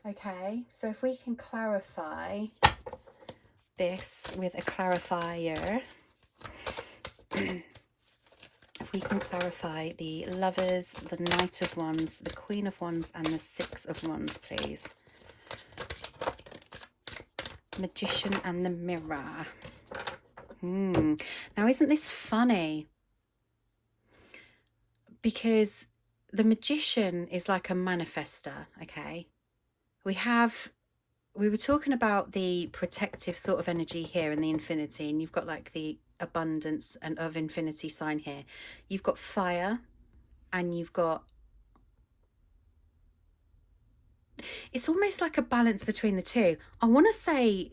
Okay, so if we can clarify this with a clarifier, if we can clarify the Lovers, the Knight of Wands, the Queen of Wands and the 6 of Wands, please. Magician and the Mirror. Now, isn't this funny? Because the Magician is like a manifester, okay? We were talking about the protective sort of energy here in the infinity, and you've got like the abundance and of infinity sign here. You've got fire, and you've got, it's almost like a balance between the two. I want to say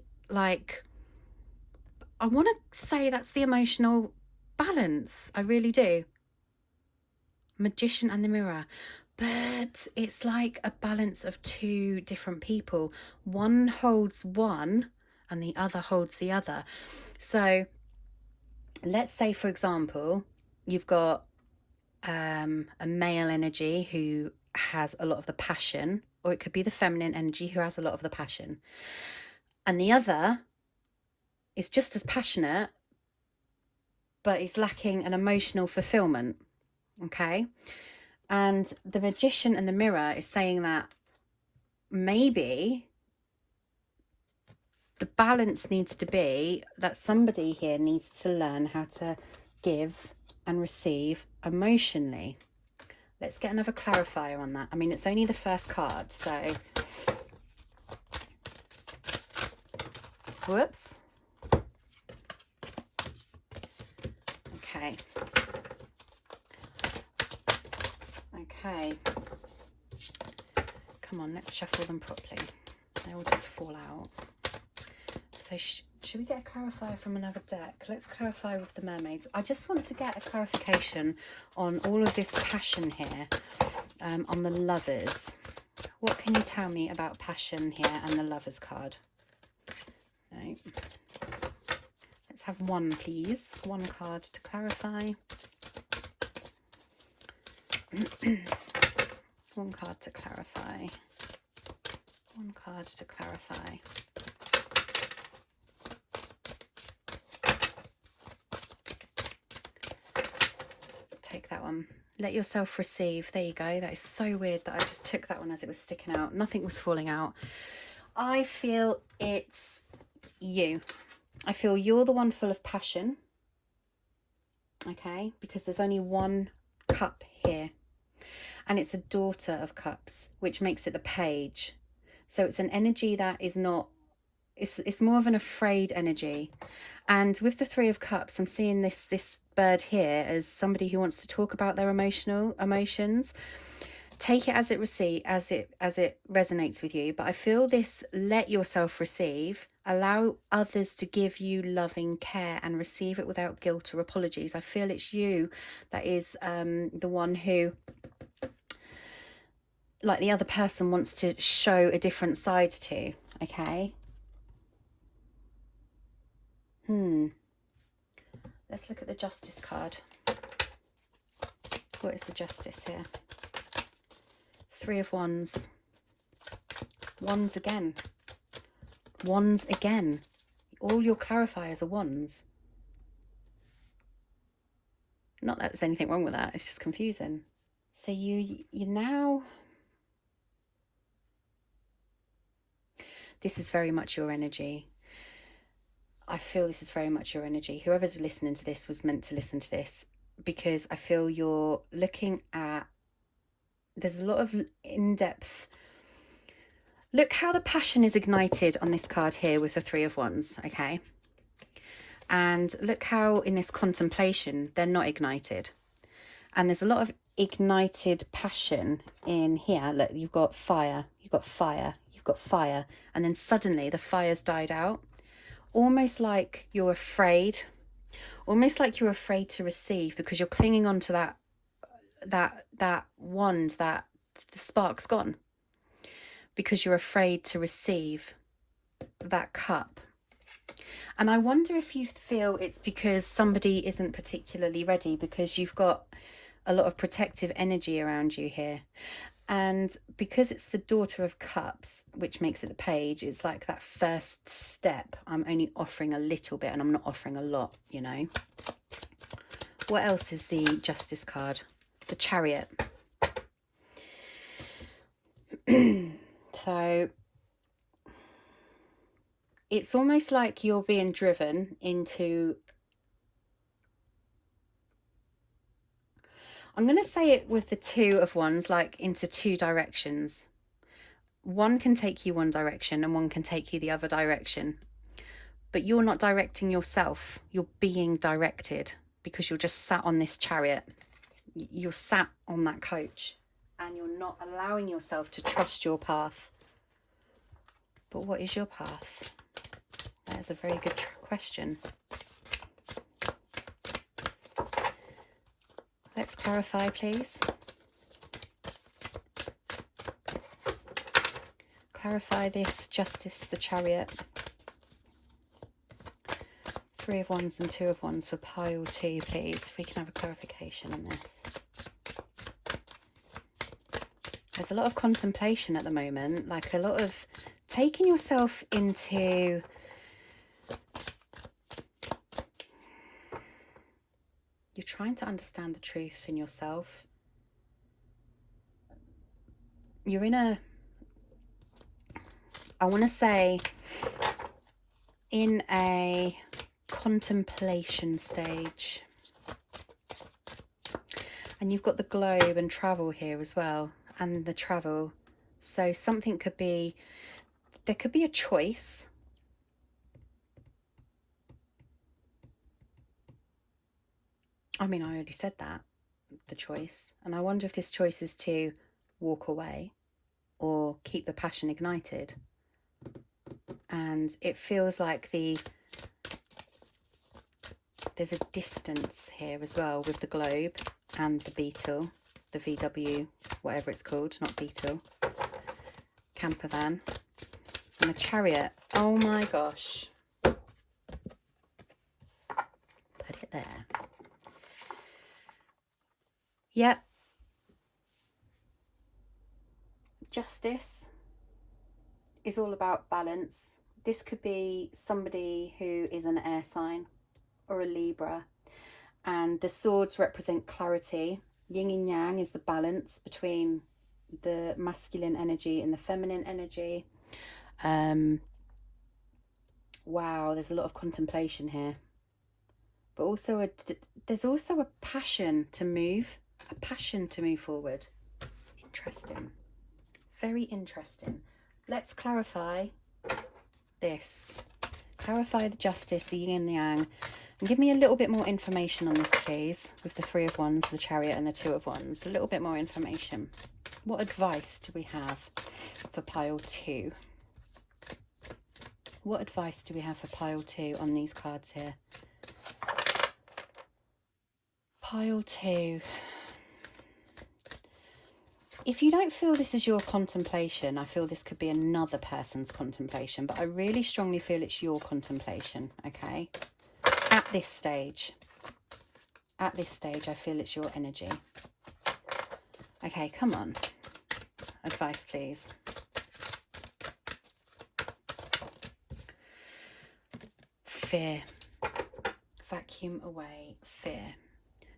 that's the emotional balance. I really do. Magician and the Mirror. But it's like a balance of two different people. One holds one and the other holds the other. So let's say, for example, you've got a male energy who has a lot of the passion, or it could be the feminine energy who has a lot of the passion. And the other is just as passionate, but is lacking an emotional fulfillment. Okay? And the Magician and the Mirror is saying that maybe the balance needs to be that somebody here needs to learn how to give and receive emotionally. Let's get another clarifier on that. I mean, it's only the first card, so... Whoops. Okay. Okay. Come on, let's shuffle them properly. They will just fall out. So should we get a clarifier from another deck? Let's clarify with the mermaids. I just want to get a clarification on all of this passion here, on the Lovers. What can you tell me about passion here and the Lovers card? No. Let's have one, please. One card to clarify. One card to clarify. One card to clarify. Take that one. Let yourself receive. There you go. That is so weird that I just took that one as it was sticking out. Nothing was falling out. I feel it's you. I feel you're the one full of passion. Okay, because there's only one cup here. And it's a daughter of cups, which makes it the page. So it's an energy that is not, it's more of an afraid energy. And with the Three of Cups, I'm seeing this bird here as somebody who wants to talk about their emotions. Take it as it resonates with you. But I feel this: let yourself receive, allow others to give you loving care, and receive it without guilt or apologies. I feel it's you that is the one who, like, the other person wants to show a different side to. Okay. Let's look at the Justice card. What is the Justice here? Three of Wands. Wands again. Wands again. All your clarifiers are wands. Not that there's anything wrong with that. It's just confusing. So you now... This is very much your energy. I feel this is very much your energy. Whoever's listening to this was meant to listen to this, because I feel you're looking at... There's a lot of in-depth... Look how the passion is ignited on this card here with the Three of Wands, okay? And look how in this contemplation, they're not ignited. And there's a lot of ignited passion in here. Look, you've got fire, you've got fire, you've got fire. And then suddenly the fire's died out. Almost like you're afraid. Almost like you're afraid to receive, because you're clinging on to that wand, that the spark's gone. Because you're afraid to receive that cup. And I wonder if you feel it's because somebody isn't particularly ready, because you've got a lot of protective energy around you here. And because it's the Daughter of Cups, which makes it the page, it's like that first step. I'm only offering a little bit and I'm not offering a lot, you know. What else is the Justice card? The Chariot. So it's almost like you're being driven into... I'm going to say it with the Two of Wands, like into two directions. One can take you one direction and one can take you the other direction. But you're not directing yourself. You're being directed, because you're just sat on this chariot. You're sat on that coach and you're not allowing yourself to trust your path. But what is your path? That is a very good question. Let's clarify, please. Clarify this Justice, the Chariot. Three of Wands and Two of Wands for pile 2, please. If we can have a clarification on this. There's a lot of contemplation at the moment, like a lot of taking yourself into... You're trying to understand the truth in yourself. You're in a... I want to say in a contemplation stage. And you've got the globe and travel here as well, and the travel. So something could be... There could be a choice. I mean, I already said that, the choice. And I wonder if this choice is to walk away or keep the passion ignited. And it feels like there's a distance here as well with the globe and the beetle, the VW, whatever it's called, not beetle, camper van, and the chariot. Oh my gosh. Put it there. Yep. Justice is all about balance. This could be somebody who is an air sign or a Libra, and the swords represent clarity Yin and yang is the balance between the masculine energy and the feminine energy. Wow, there's a lot of contemplation here. But also there's also a passion to move forward. Interesting. Very interesting. Let's clarify this. Clarify the justice, the yin and the yang. And give me a little bit more information on this, please, with the Three of Wands, the Chariot, and the Two of Wands. A little bit more information. What advice do we have for pile 2? What advice do we have for pile 2 on these cards here? Pile 2. If you don't feel this is your contemplation, I feel this could be another person's contemplation, but I really strongly feel it's your contemplation, okay? At this stage, I feel it's your energy. Okay, come on. Advice, please. Fear. Vacuum away fear.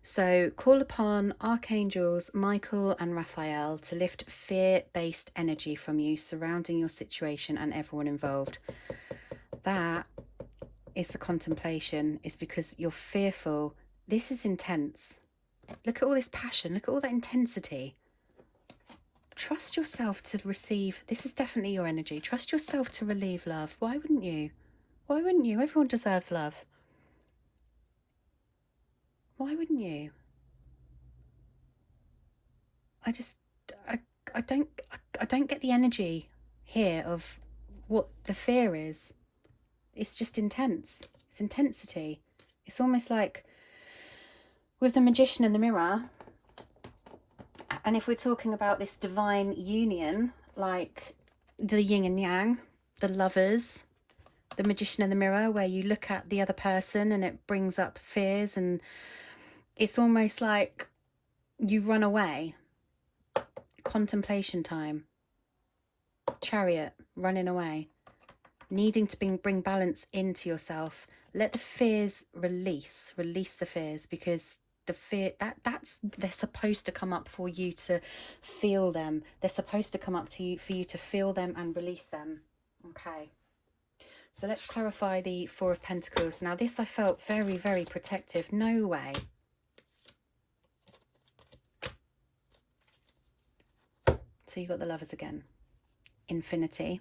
So call upon Archangels Michael and Raphael to lift fear-based energy from you surrounding your situation and everyone involved. That is the contemplation, is because you're fearful. This is intense. Look at all this passion. Look at all that intensity. Trust yourself to receive. This is definitely your energy. Trust yourself to relieve love. Why wouldn't you? Why wouldn't you? Everyone deserves love. Why wouldn't you? I don't get the energy here of what the fear is. It's just intense. It's intensity. It's almost like with the Magician and the Mirror, and if we're talking about this divine union, like the yin and yang, the lovers, the Magician and the Mirror, where you look at the other person and it brings up fears, and it's almost like you run away. Contemplation time. Chariot, running away. Needing to bring balance into yourself. Let the fears release the fears, because the fear that's they're supposed to come up for you to feel them. They're supposed to come up to you for you to feel them and release them. Okay, so let's clarify the Four of Pentacles. Now this I felt very, very protective. No way. So you got the Lovers again. Infinity.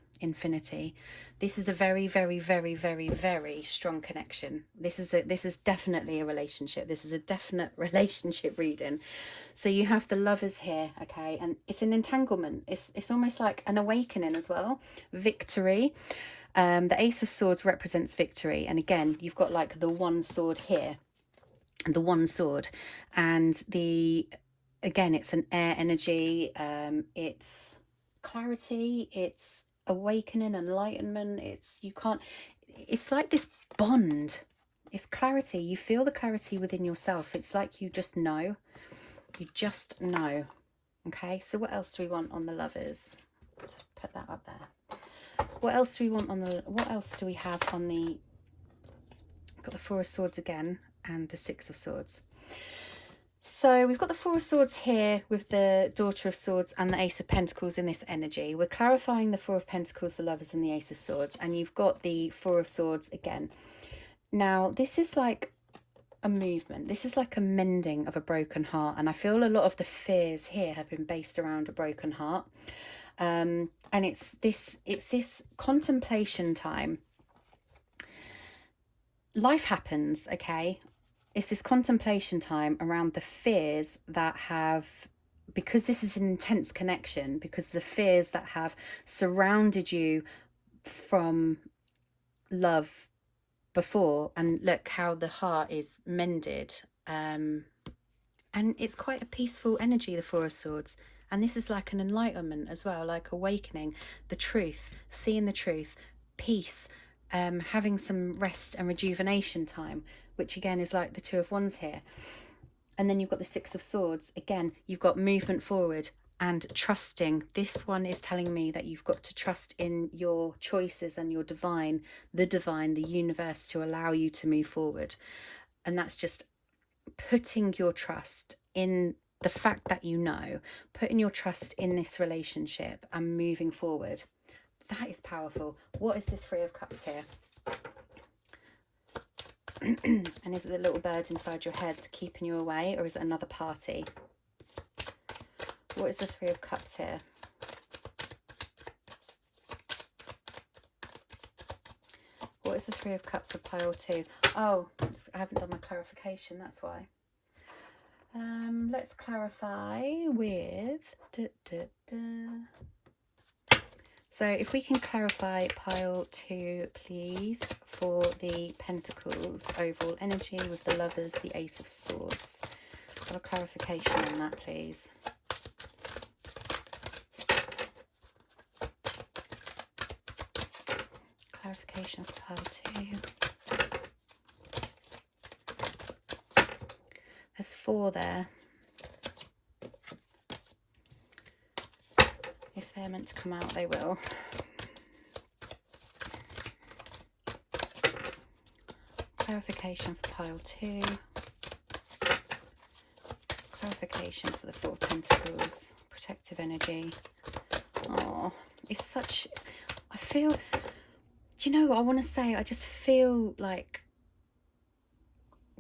This is a very, very, very, very, very strong connection. This is definitely a relationship. This is a definite relationship reading. So you have the Lovers here, okay, and it's an entanglement. It's almost like an awakening as well. Victory. The Ace of Swords represents victory, and again you've got like the one sword here, the one sword, and again it's an air energy. It's clarity, it's awakening, enlightenment. It's like this bond. It's clarity. You feel the clarity within yourself. It's like you just know. Okay, so what else do we want on the Lovers? Let's put that up there. What else do we want on the, what else do we have on the, got the Four of Swords again and the Six of Swords. So we've got the Four of Swords here with the Daughter of Swords and the Ace of Pentacles in this energy. We're clarifying the Four of Pentacles, the Lovers, and the Ace of Swords. And you've got the Four of Swords again. Now, this is like a movement. This is like a mending of a broken heart. And I feel a lot of the fears here have been based around a broken heart. And it's this contemplation time. Life happens, okay? It's this contemplation time around the fears that have, because this is an intense connection, because the fears that have surrounded you from love before, and look how the heart is mended. And it's quite a peaceful energy, the Four of Swords. And this is like an enlightenment as well, like awakening, the truth, seeing the truth, peace, having some rest and rejuvenation time, which again is like the Two of Wands here. And then you've got the Six of Swords. Again, you've got movement forward and trusting. This one is telling me that you've got to trust in your choices and your divine, the universe, to allow you to move forward. And that's just putting your trust in the fact that you know, putting your trust in this relationship and moving forward. That is powerful. What is the Three of Cups here? And is it the little bird inside your head keeping you away, or is it another party? What is the Three of Cups here? What is the Three of Cups of pile 2? Oh, I haven't done my clarification, that's why. Let's clarify with... So if we can clarify pile 2, please, for the Pentacles overall energy with the Lovers, the Ace of Swords. Have a clarification on that, please. Clarification for pile 2. There's 4 there. If they're meant to come out, they will. Clarification for pile 2. Clarification for the 4 of Pentacles. Protective energy. Oh, it's such... I feel... Do you know what I want to say? I just feel like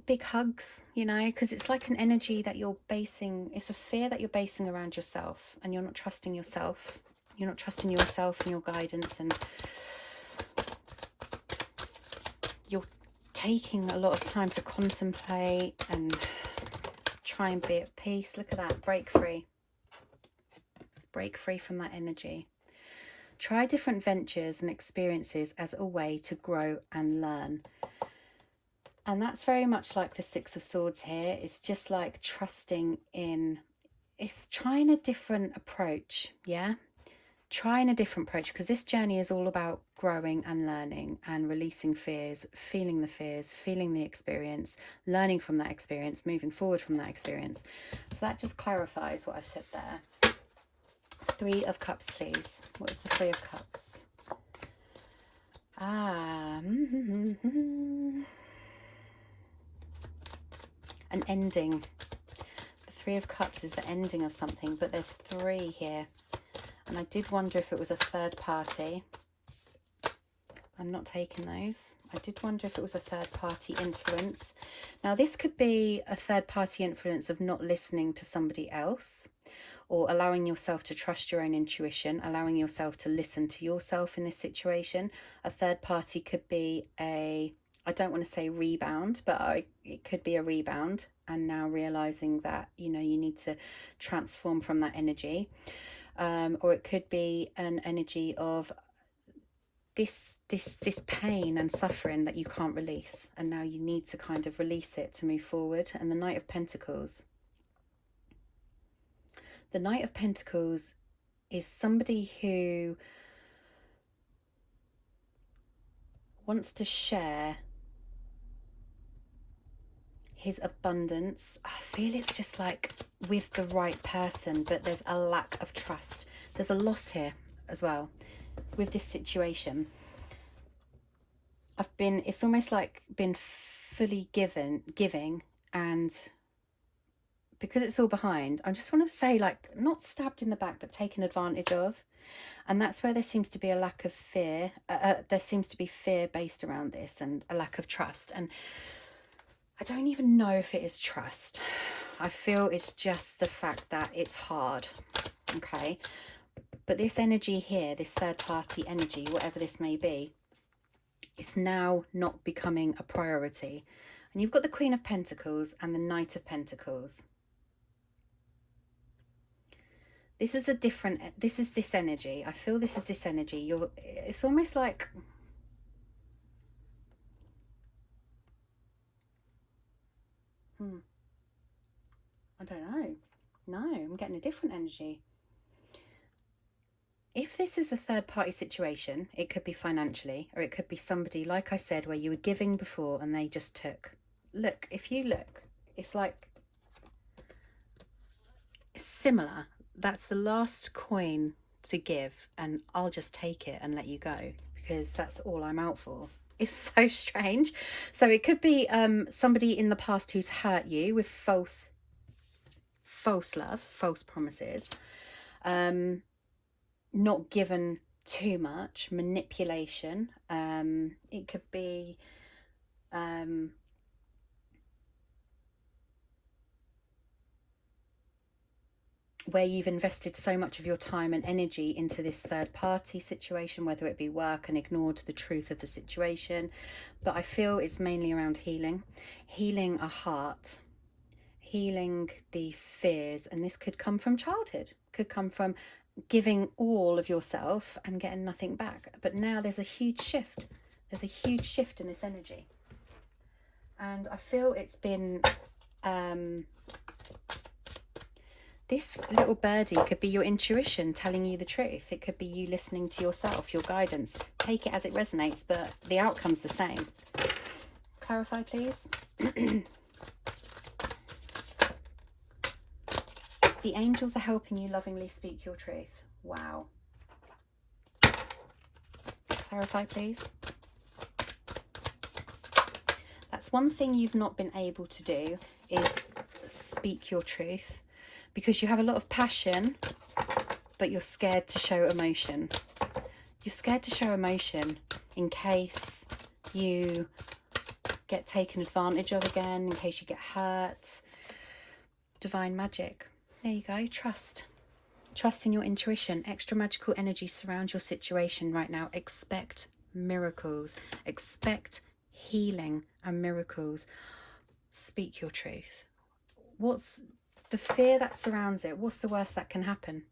big hugs, you know, because it's like an energy that you're basing, it's a fear that you're basing around yourself, and you're not trusting yourself. You're not trusting yourself and your guidance, and you're taking a lot of time to contemplate and try and be at peace. Look at that, break free. Break free from that energy. Try different ventures and experiences as a way to grow and learn. And that's very much like the Six of Swords here. It's just like trusting in, it's trying a different approach, yeah? Trying a different approach, because this journey is all about growing and learning and releasing fears, feeling the experience, learning from that experience, moving forward from that experience. So that just clarifies what I've said there. 3 of Cups, please. What is the 3 of Cups? An ending. The 3 of Cups is the ending of something, but there's 3 here. And I did wonder if it was a third party. I'm not taking those. I did wonder if it was a third party influence. Now, this could be a third party influence of not listening to somebody else, or allowing yourself to trust your own intuition, allowing yourself to listen to yourself in this situation. A third party could be a, I don't want to say rebound, but it could be a rebound, and now realizing that, you know, you need to transform from that energy. Or it could be an energy of this pain and suffering that you can't release, and now you need to kind of release it to move forward. And the Knight of Pentacles. The Knight of Pentacles is somebody who wants to share his abundance. I feel it's just like with the right person, but there's a lack of trust. There's a loss here as well with this situation. It's almost like been fully giving, and because it's all behind, I just want to say, like, not stabbed in the back, but taken advantage of. And that's where there seems to be a lack of fear. There seems to be fear based around this, and a lack of trust. And I don't even know if it is trust. I feel it's just the fact that it's hard, okay? But this energy here, this third party energy, whatever this may be, it's now not becoming a priority. And you've got the Queen of Pentacles and the Knight of Pentacles. This is this energy. I feel this is this energy. It's almost like, I don't know. No, I'm getting a different energy. If this is a third party situation, it could be financially, or it could be somebody, like I said, where you were giving before and they just took. Look, if you look, it's like, it's similar. That's the last coin to give, and I'll just take it and let you go, because that's all I'm out for. It's so strange. So it could be somebody in the past who's hurt you with false false love, false promises, not given too much, manipulation. It could be where you've invested so much of your time and energy into this third party situation, whether it be work, and ignored the truth of the situation. But I feel it's mainly around healing a heart, healing the fears. And this could come from childhood, could come from giving all of yourself and getting nothing back. But now there's a huge shift. There's a huge shift in this energy. And I feel it's been this little birdie could be your intuition telling you the truth. It could be you listening to yourself, your guidance. Take it as it resonates, but the outcome's the same. Clarify, please. The angels are helping you lovingly speak your truth. Wow. Clarify, please. That's one thing you've not been able to do, is speak your truth, because you have a lot of passion, but you're scared to show emotion. You're scared to show emotion in case you get taken advantage of again, in case you get hurt. Divine magic. There you go. Trust. Trust in your intuition. Extra magical energy surrounds your situation right now. Expect miracles. Expect healing and miracles. Speak your truth. What's the fear that surrounds it? What's the worst that can happen?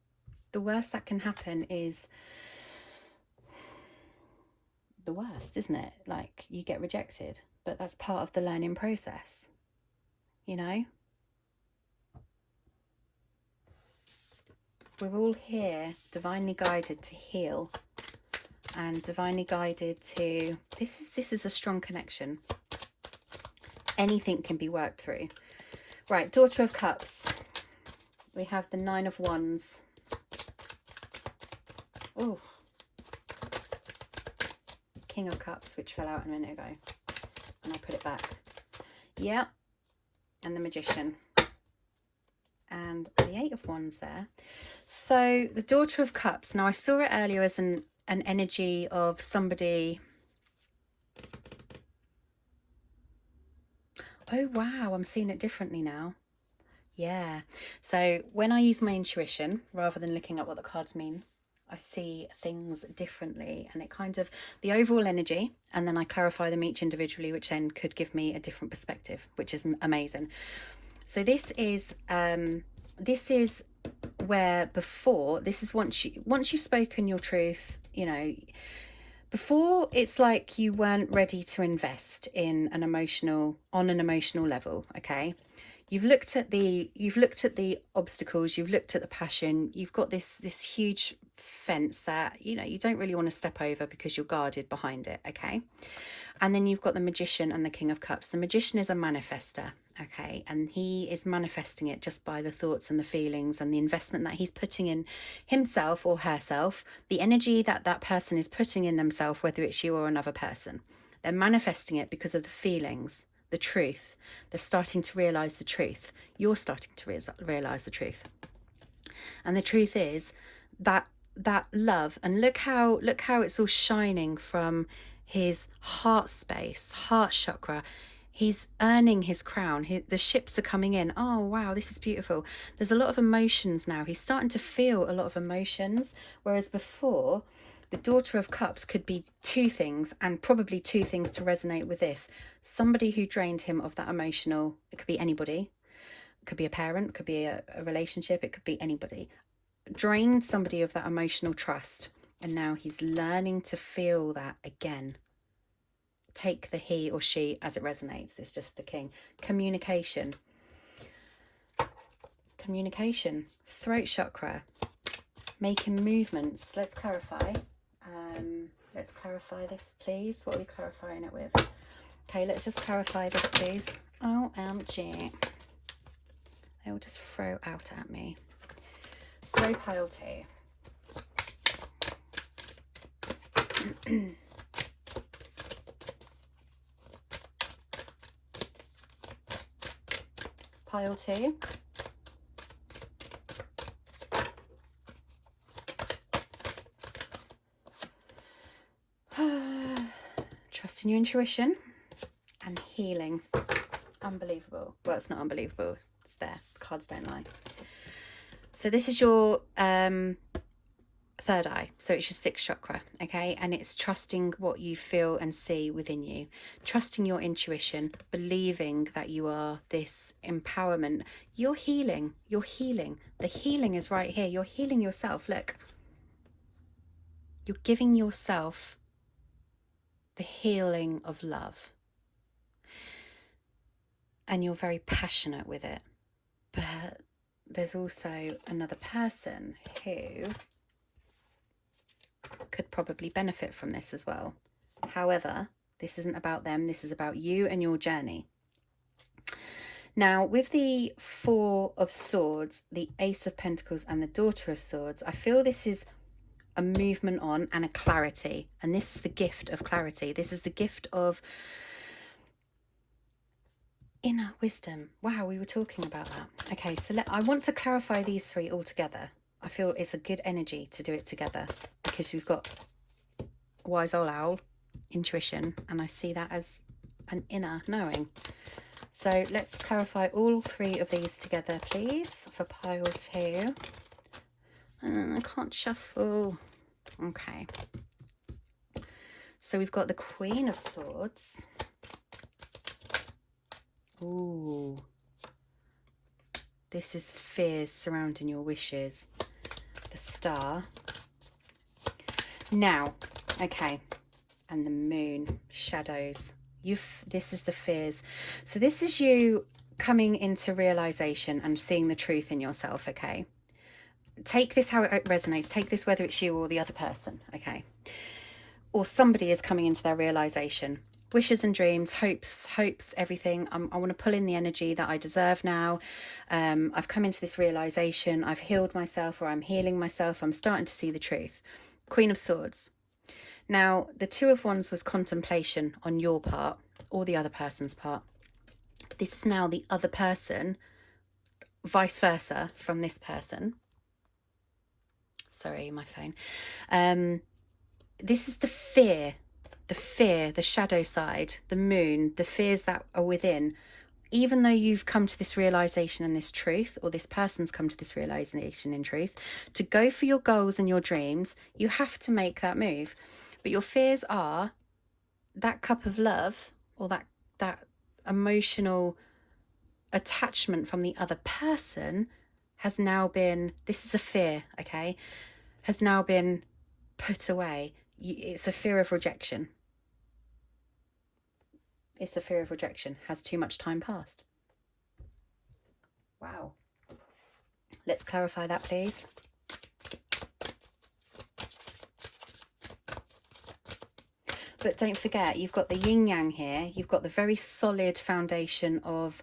The worst that can happen is the worst, isn't it? Like, you get rejected, but that's part of the learning process, you know? We're all here divinely guided to heal and divinely guided to, this is a strong connection. Anything can be worked through. Right, Daughter of Cups. We have the Nine of Wands. Oh. King of Cups, which fell out a minute ago. And I put it back. Yeah. And the Magician. And the Eight of Wands there. So the Daughter of Cups. Now, I saw it earlier as an energy of somebody. Oh, wow. I'm seeing it differently now. Yeah. So when I use my intuition, rather than looking at what the cards mean, I see things differently, and it kind of, the overall energy, and then I clarify them each individually, which then could give me a different perspective, which is amazing. So this is where before, this is once you've spoken your truth, you know, before it's like you weren't ready to invest in on an emotional level, okay? You've looked at the obstacles, you've looked at the passion, you've got this huge fence that, you know, you don't really want to step over because you're guarded behind it, okay? And then you've got the Magician and the King of Cups. The Magician is a manifester, okay? And he is manifesting it just by the thoughts and the feelings and the investment that he's putting in himself or herself, the energy that that person is putting in themselves, whether it's you or another person. They're manifesting it because of the feelings, the truth. They're starting to realize the truth. You're starting to realize the truth. And the truth is that love, and look how it's all shining from his heart space, heart chakra. He's earning his crown. The ships are coming in. Oh, wow, this is beautiful. There's a lot of emotions now. He's starting to feel a lot of emotions, whereas before, the Daughter of Cups could be two things, and probably two things to resonate with this. Somebody who drained him of that emotional, it could be anybody. It could be a parent, it could be a relationship, it could be anybody. Drained somebody of that emotional trust, and now he's learning to feel that again. Take the he or she as it resonates. It's just a king. Communication, throat chakra, making movements. Let's clarify. Let's clarify this, please. What are we clarifying it with? Okay, let's just clarify this, please. OMG. They will just throw out at me. So pile two. Pile two. Trust in your intuition and healing. Unbelievable. Well, it's not unbelievable. It's there. The cards don't lie. So this is your third eye. So it's your sixth chakra, okay? And it's trusting what you feel and see within you. Trusting your intuition, believing that you are this empowerment. You're healing. You're healing. The healing is right here. You're healing yourself. Look. You're giving yourself the healing of love. And you're very passionate with it. But there's also another person who could probably benefit from this as well. However, this isn't about them. This is about you and your journey. Now, with the Four of Swords, the Ace of Pentacles and the Daughter of Swords, I feel this is a movement on and a clarity. And this is the gift of clarity. This is the gift of inner wisdom. Wow, we were talking about that. Okay, so I want to clarify these three all together. I feel it's a good energy to do it together because we've got wise old owl, intuition, and I see that as an inner knowing. So let's clarify all three of these together, please, for pile 2. I can't shuffle. Okay. So we've got the Queen of Swords. Ooh. This is fears surrounding your wishes. The Star. Now, okay. And the Moon. Shadows. This is the fears. So this is you coming into realization and seeing the truth in yourself, okay? Take this how it resonates. Take this whether it's you or the other person, okay? Or somebody is coming into their realization. Wishes and dreams, hopes, everything. I want to pull in the energy that I deserve now. I've come into this realization. I've healed myself, or I'm healing myself. I'm starting to see the truth. Queen of Swords. Now, the Two of Wands was contemplation on your part or the other person's part. This is now the other person, vice versa from this person. Sorry, my phone. This is the fear, the shadow side, the moon, the fears that are within. Even though you've come to this realization and this truth, or this person's come to this realization in truth, to go for your goals and your dreams, you have to make that move. But your fears are that cup of love, or that emotional attachment from the other person has now been, this is a fear, okay, has now been put away. It's a fear of rejection. It's a fear of rejection. Has too much time passed? Wow. Let's clarify that, please. But don't forget, you've got the yin yang here. You've got the very solid foundation of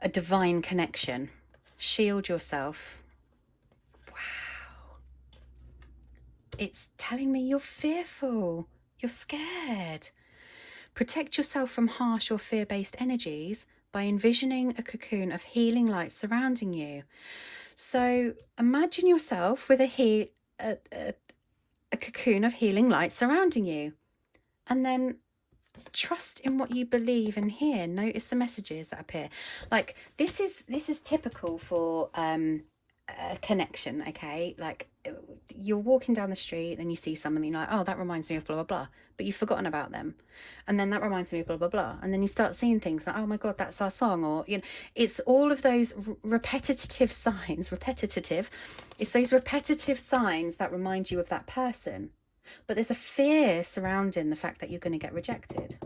a divine connection. Shield yourself. Wow. It's telling me you're fearful. You're scared. Protect yourself from harsh or fear-based energies by envisioning a cocoon of healing light surrounding you. So imagine yourself with a cocoon of healing light surrounding you. And then trust in what you believe and hear. Notice the messages that appear. Like this is typical for a connection, okay? Like you're walking down the street, then you see someone and you're like, oh, that reminds me of blah blah blah, but you've forgotten about them, and then that reminds me of blah blah blah, and then you start seeing things like, oh my god, that's our song, or you know, it's all of those repetitive signs. It's those repetitive signs that remind you of that person. But there's a fear surrounding the fact that you're going to get rejected.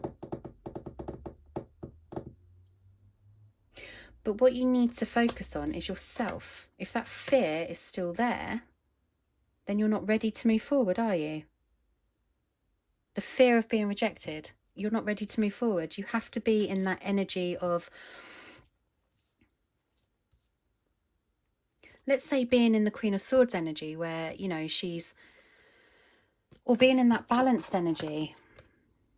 But what you need to focus on is yourself. If that fear is still there, then you're not ready to move forward, are you? The fear of being rejected, you're not ready to move forward. You have to be in that energy of, let's say, being in the Queen of Swords energy where, you know, or being in that balanced energy.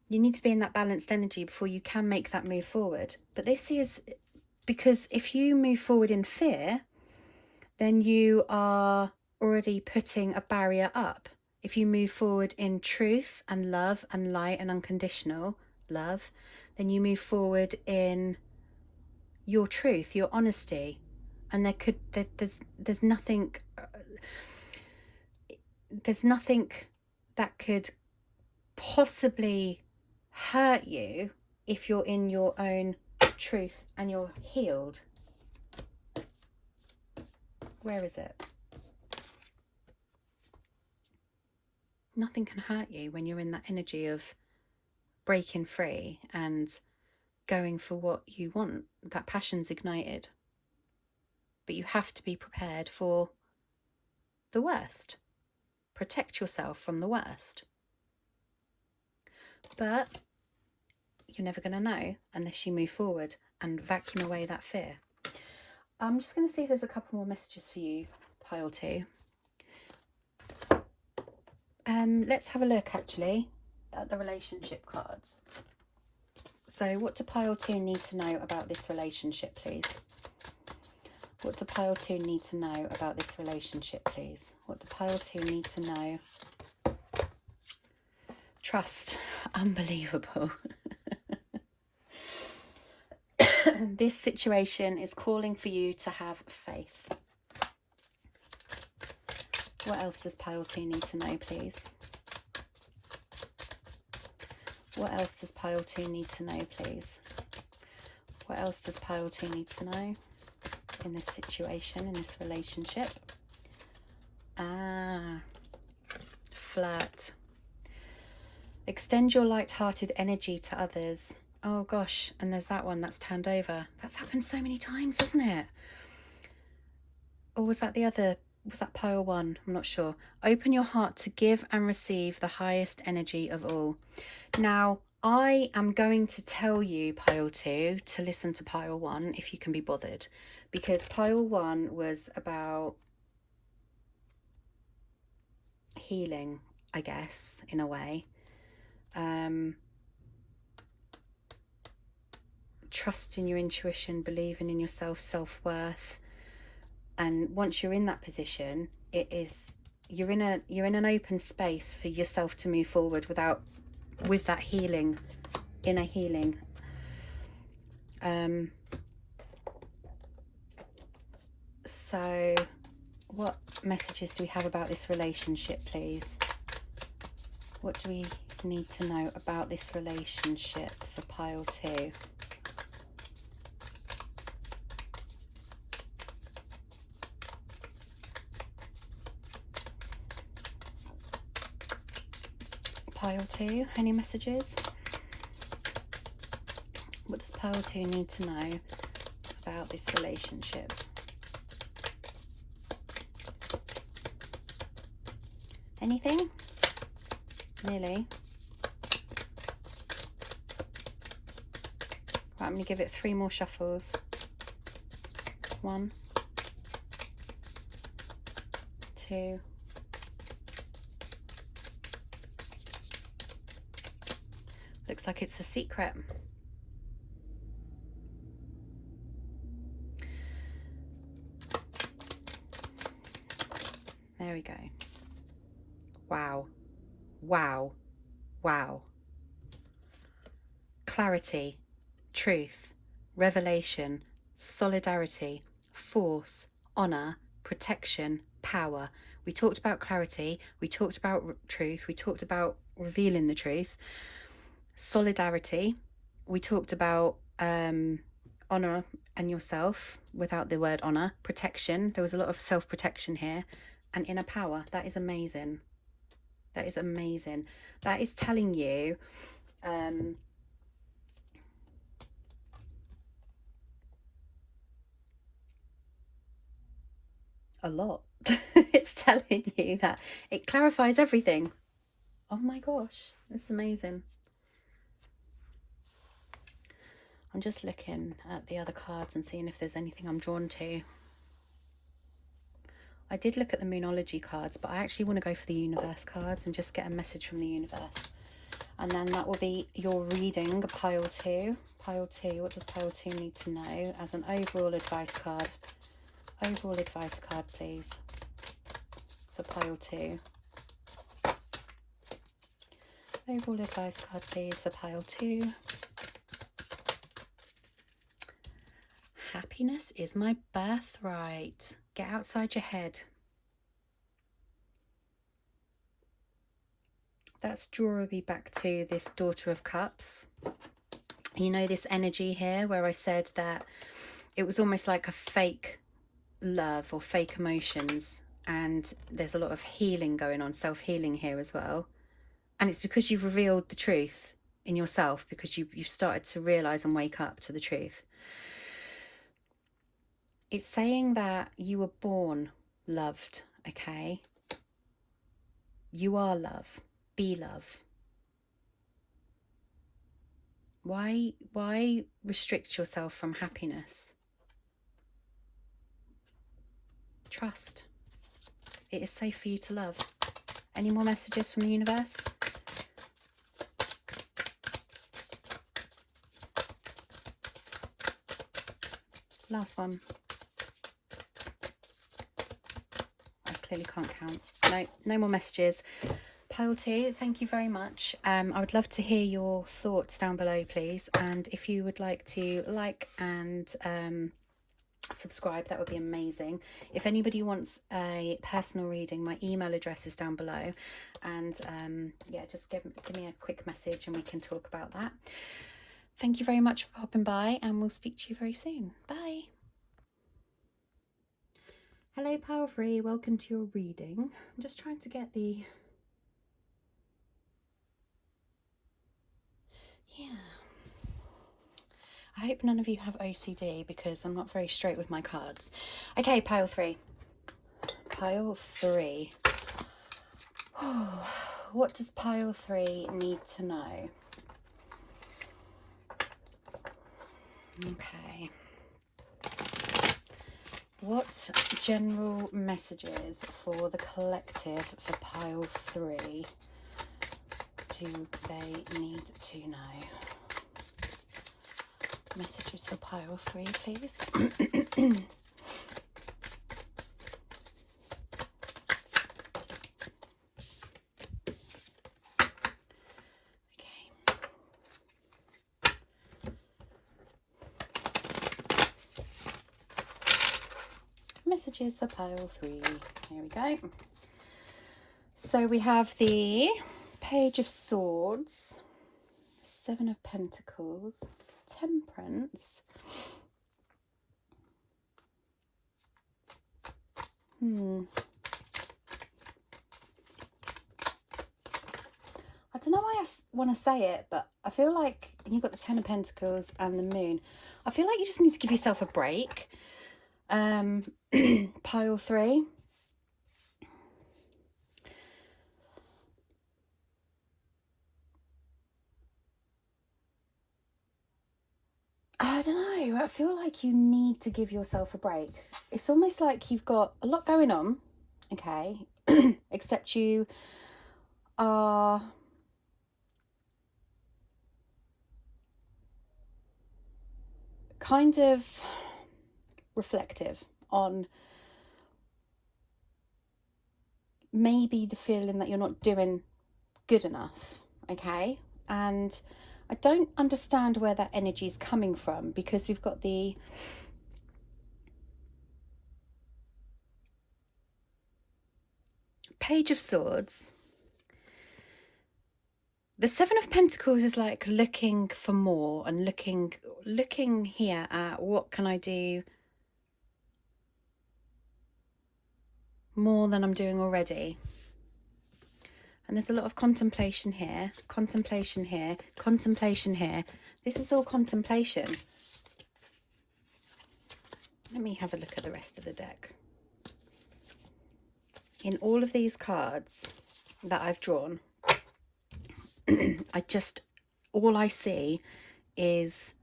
You need to be in that balanced energy before you can make that move forward. But this is because if you move forward in fear, then you are already putting a barrier up. if you move forward in truth and love and light and unconditional love, then you move forward in your truth, your honesty. And there's nothing that could possibly hurt you if you're in your own truth and you're healed. Where is it? Nothing can hurt you when you're in that energy of breaking free and going for what you want. That passion's ignited. But you have to be prepared for the worst. Protect yourself from the worst. But you're never going to know unless you move forward and vacuum away that fear. I'm just going to see if there's a couple more messages for you, pile 2. Let's have a look actually at the relationship cards. So what do pile 2 need to know about this relationship, please? What do pile 2 need to know about this relationship, please? What do pile 2 need to know? Trust. Unbelievable. This situation is calling for you to have faith. What else does pile 2 need to know, please? What else does pile 2 need to know, please? What else does pile 2 need to know in this situation, in this relationship? Flirt. Extend your light-hearted energy to others. Oh gosh, and there's that one that's turned over. That's happened so many times, hasn't it? Or was that the other? Was that pile 1? I'm not sure. Open your heart to give and receive the highest energy of all. Now, I am going to tell you, pile 2, to listen to pile 1 if you can be bothered. Because pile 1 was about healing, I guess, in a way. Trust in your intuition, believing in yourself, self-worth. And once you're in that position, you're in an open space for yourself to move forward with that healing, inner healing. So what messages do we have about this relationship, please? What do we need to know about this relationship for pile 2? Pile 2, any messages? What does pile 2 need to know about this relationship? Anything? Nearly. Right, I'm going to give it 3 more shuffles. 1, 2. Looks like it's a secret. There we go. Wow. Wow. Wow. Clarity, truth, revelation, solidarity, force, honor, protection, power. We talked about clarity. We talked about truth. We talked about revealing the truth. Solidarity. We talked about honor and yourself without the word honor. Protection. There was a lot of self-protection here. And inner power. That is amazing. That is amazing. That is telling you a lot. It's telling you that it clarifies everything. Oh my gosh, it's amazing. I'm just looking at the other cards and seeing if there's anything I'm drawn to. I did look at the Moonology cards, but I actually want to go for the Universe cards and just get a message from the Universe. And then that will be your reading, pile 2. Pile 2, what does pile 2 need to know as an overall advice card? Overall advice card, please, for pile 2. Overall advice card, please, for pile 2. Happiness is my birthright. Get outside your head. That's drawing me back to this Daughter of Cups. You know, this energy here where I said that it was almost like a fake love or fake emotions, and there's a lot of healing going on, self-healing here as well. And it's because you've revealed the truth in yourself, because you've started to realize and wake up to the truth. It's saying that you were born loved, okay? You are love. Be love. Why restrict yourself from happiness? Trust. It is safe for you to love. Any more messages from the universe? Last one. I clearly can't count. No more messages. Pile 2, thank you very much. I would love to hear your thoughts down below, please. And if you would like to like and subscribe, that would be amazing. If anybody wants a personal reading, my email address is down below. And yeah, just give me a quick message and we can talk about that. Thank you very much for popping by, and we'll speak to you very soon. Bye. Hello, Pile 3. Welcome to your reading. I'm just trying to get the... Yeah. I hope none of you have OCD, because I'm not very straight with my cards. Okay, Pile 3. Pile 3. What does Pile 3 need to know? Okay. What general messages for the collective for Pile 3 do they need to know? Messages for Pile 3, please. Messages for Pile 3. Here we go. So we have the Page of Swords, Seven of Pentacles, Temperance. I don't know why I want to say it, but I feel like you've got the Ten of Pentacles and the Moon. I feel like you just need to give yourself a break. Pile 3. I don't know. I feel like you need to give yourself a break. It's almost like you've got a lot going on, okay? Except you are kind of reflective on maybe the feeling that you're not doing good enough, okay? And I don't understand where that energy is coming from, because we've got the Page of Swords. The Seven of Pentacles is like looking for more and looking here at what can I do more than I'm doing already. And there's a lot of contemplation here, contemplation here, contemplation here. This is all contemplation. Let me have a look at the rest of the deck. In all of these cards that I've drawn, all I see is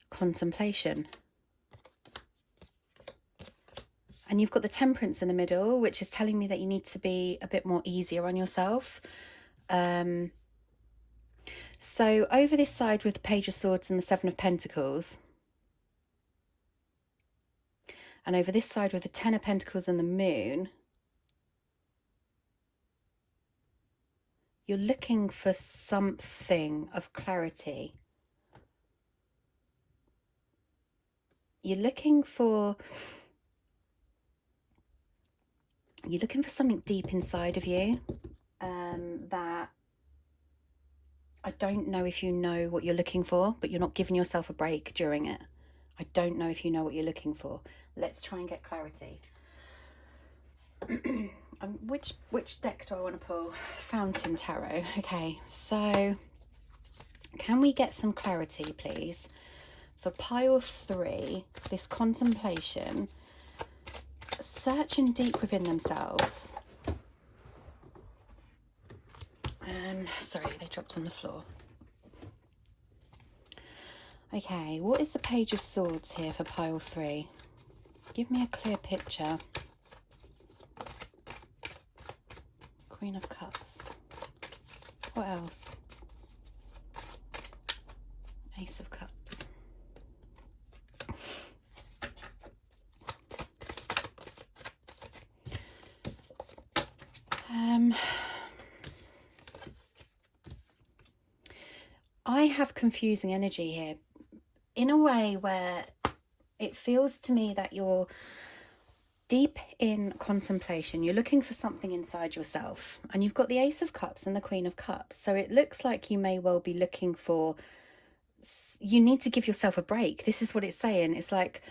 contemplation. And you've got the Temperance in the middle, which is telling me that you need to be a bit more easier on yourself. So over this side with the Page of Swords and the Seven of Pentacles, and over this side with the Ten of Pentacles and the Moon, You're looking for something of clarity. You're looking for something deep inside of you, that I don't know if you know what you're looking for, but you're not giving yourself a break during it. I don't know if you know what you're looking for. Let's try and get clarity. Which deck do I want to pull? Fountain Tarot. Okay, so can we get some clarity, please? For pile 3, this contemplation, searching deep within themselves. Sorry, they dropped on the floor. Okay, what is the Page of Swords here for pile 3? Give me a clear picture. Queen of Cups. What else? Ace of Cups. I have confusing energy here, in a way where it feels to me that you're deep in contemplation. You're looking for something inside yourself, and you've got the Ace of Cups and the Queen of Cups. So it looks like you may well be looking for, you need to give yourself a break. This is what it's saying. It's like,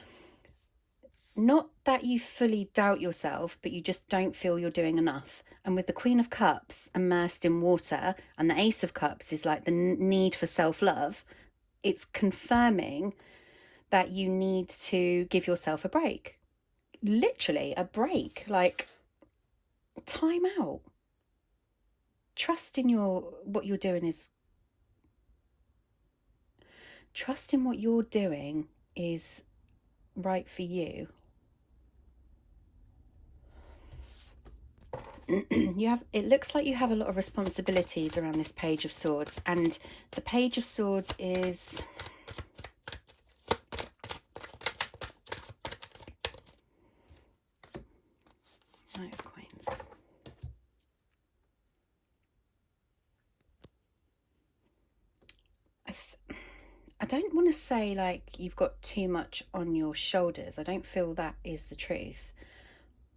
not that you fully doubt yourself, but you just don't feel you're doing enough. And with the Queen of Cups immersed in water, and the Ace of Cups is like the need for self-love, it's confirming that you need to give yourself a break. Literally a break, like time out. Trust in what you're doing is right for you. It looks like you have a lot of responsibilities around this Page of Swords, and the Page of Swords is Knight of Coins. I don't want to say like you've got too much on your shoulders. I don't feel that is the truth.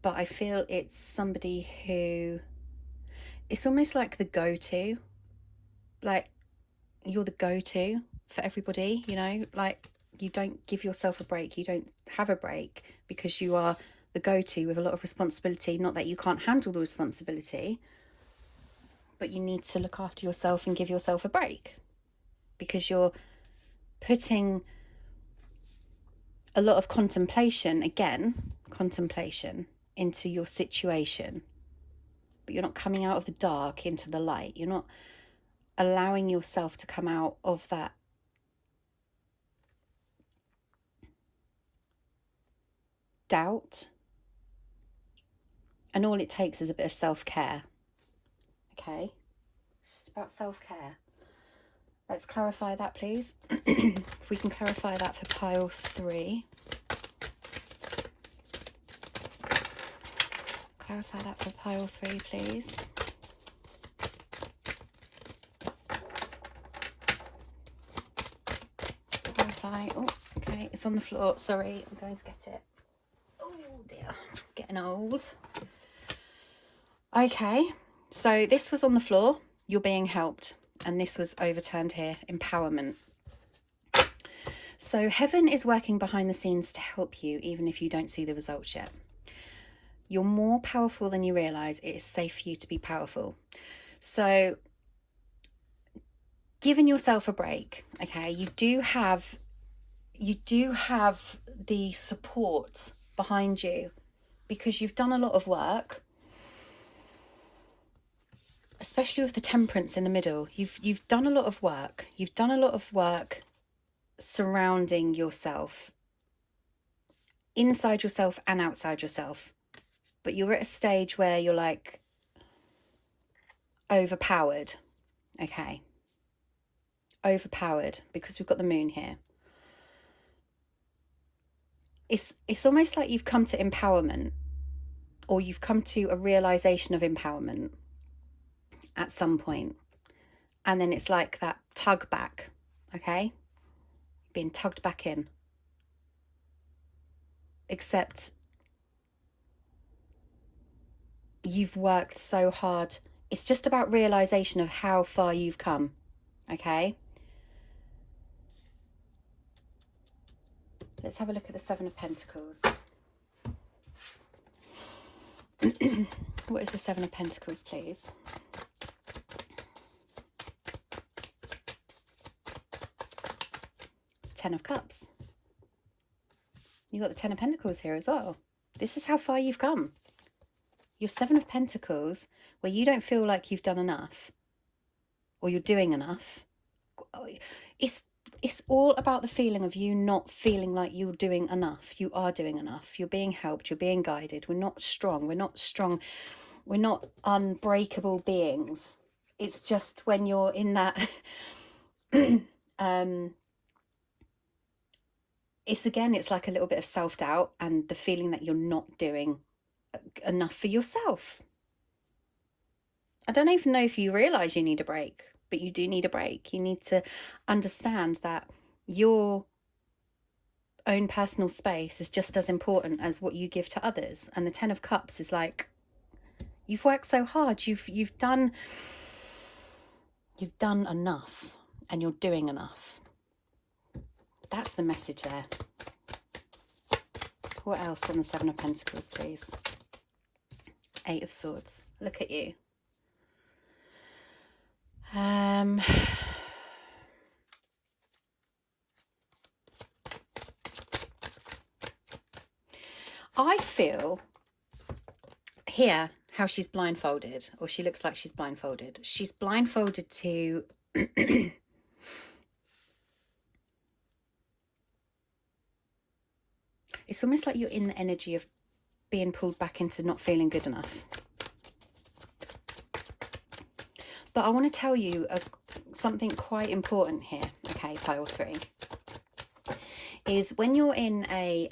But I feel it's somebody who, it's almost like the go-to, like you're the go-to for everybody, you know, like you don't give yourself a break, you don't have a break, because you are the go-to with a lot of responsibility. Not that you can't handle the responsibility, but you need to look after yourself and give yourself a break, because you're putting a lot of contemplation into your situation, but you're not coming out of the dark into the light. You're not allowing yourself to come out of that doubt. And all it takes is a bit of self-care. Okay, it's just about self-care. Let's clarify that, please. If we can clarify that for pile 3. Clarify that for pile 3, please. Clarify. Oh, okay, it's on the floor. Sorry, I'm going to get it. Oh dear, getting old. Okay, so this was on the floor. You're being helped. And this was overturned here. Empowerment. So heaven is working behind the scenes to help you, even if you don't see the results yet. You're more powerful than you realize. It is safe for you to be powerful. So giving yourself a break, okay? You do have the support behind you, because you've done a lot of work, especially with the Temperance in the middle. You've done a lot of work. You've done a lot of work surrounding yourself, inside yourself and outside yourself. But you're at a stage where you're like overpowered. Okay. Overpowered, because we've got the moon here. It's almost like you've come to empowerment, or you've come to a realization of empowerment. at some point. And then it's like that tug back, okay? Being tugged back in. Except you've worked so hard. It's just about realization of how far you've come, okay? Let's have a look at the Seven of Pentacles. What is the Seven of Pentacles, please? Ten of Cups. You got the Ten of Pentacles here as well. This is how far you've come. Your Seven of Pentacles, where you don't feel like you've done enough, or you're doing enough. It's all about the feeling of you not feeling like you're doing enough. You are doing enough. You're being helped. You're being guided. We're not strong. We're not strong. We're not unbreakable beings. It's just when you're in that it's like a little bit of self-doubt and the feeling that you're not doing enough for yourself. I don't even know if you realize you need a break, but you do need a break. You need to understand that your own personal space is just as important as what you give to others. And the Ten of Cups is like, you've worked so hard, you've done enough, and you're doing enough. That's the message there. What else on the Seven of Pentacles, please? Eight of Swords. Look at you. I feel here how she's blindfolded, or she looks like she's blindfolded. She's blindfolded to it's almost like you're in the energy of being pulled back into not feeling good enough. But I want to tell you something quite important here, okay, pile 3, is when you're in a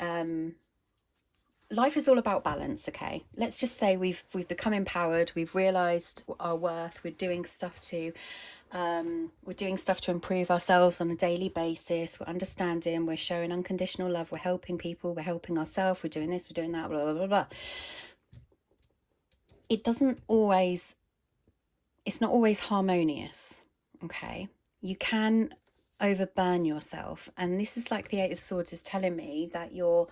life is all about balance, okay? Let's just say we've become empowered, we've realized our worth, we're doing stuff to improve ourselves on a daily basis, we're understanding, we're showing unconditional love, we're helping people, we're helping ourselves, we're doing this, we're doing that, blah blah blah blah. It's not always harmonious, okay? You can overburn yourself, and this is like the Eight of Swords is telling me that you're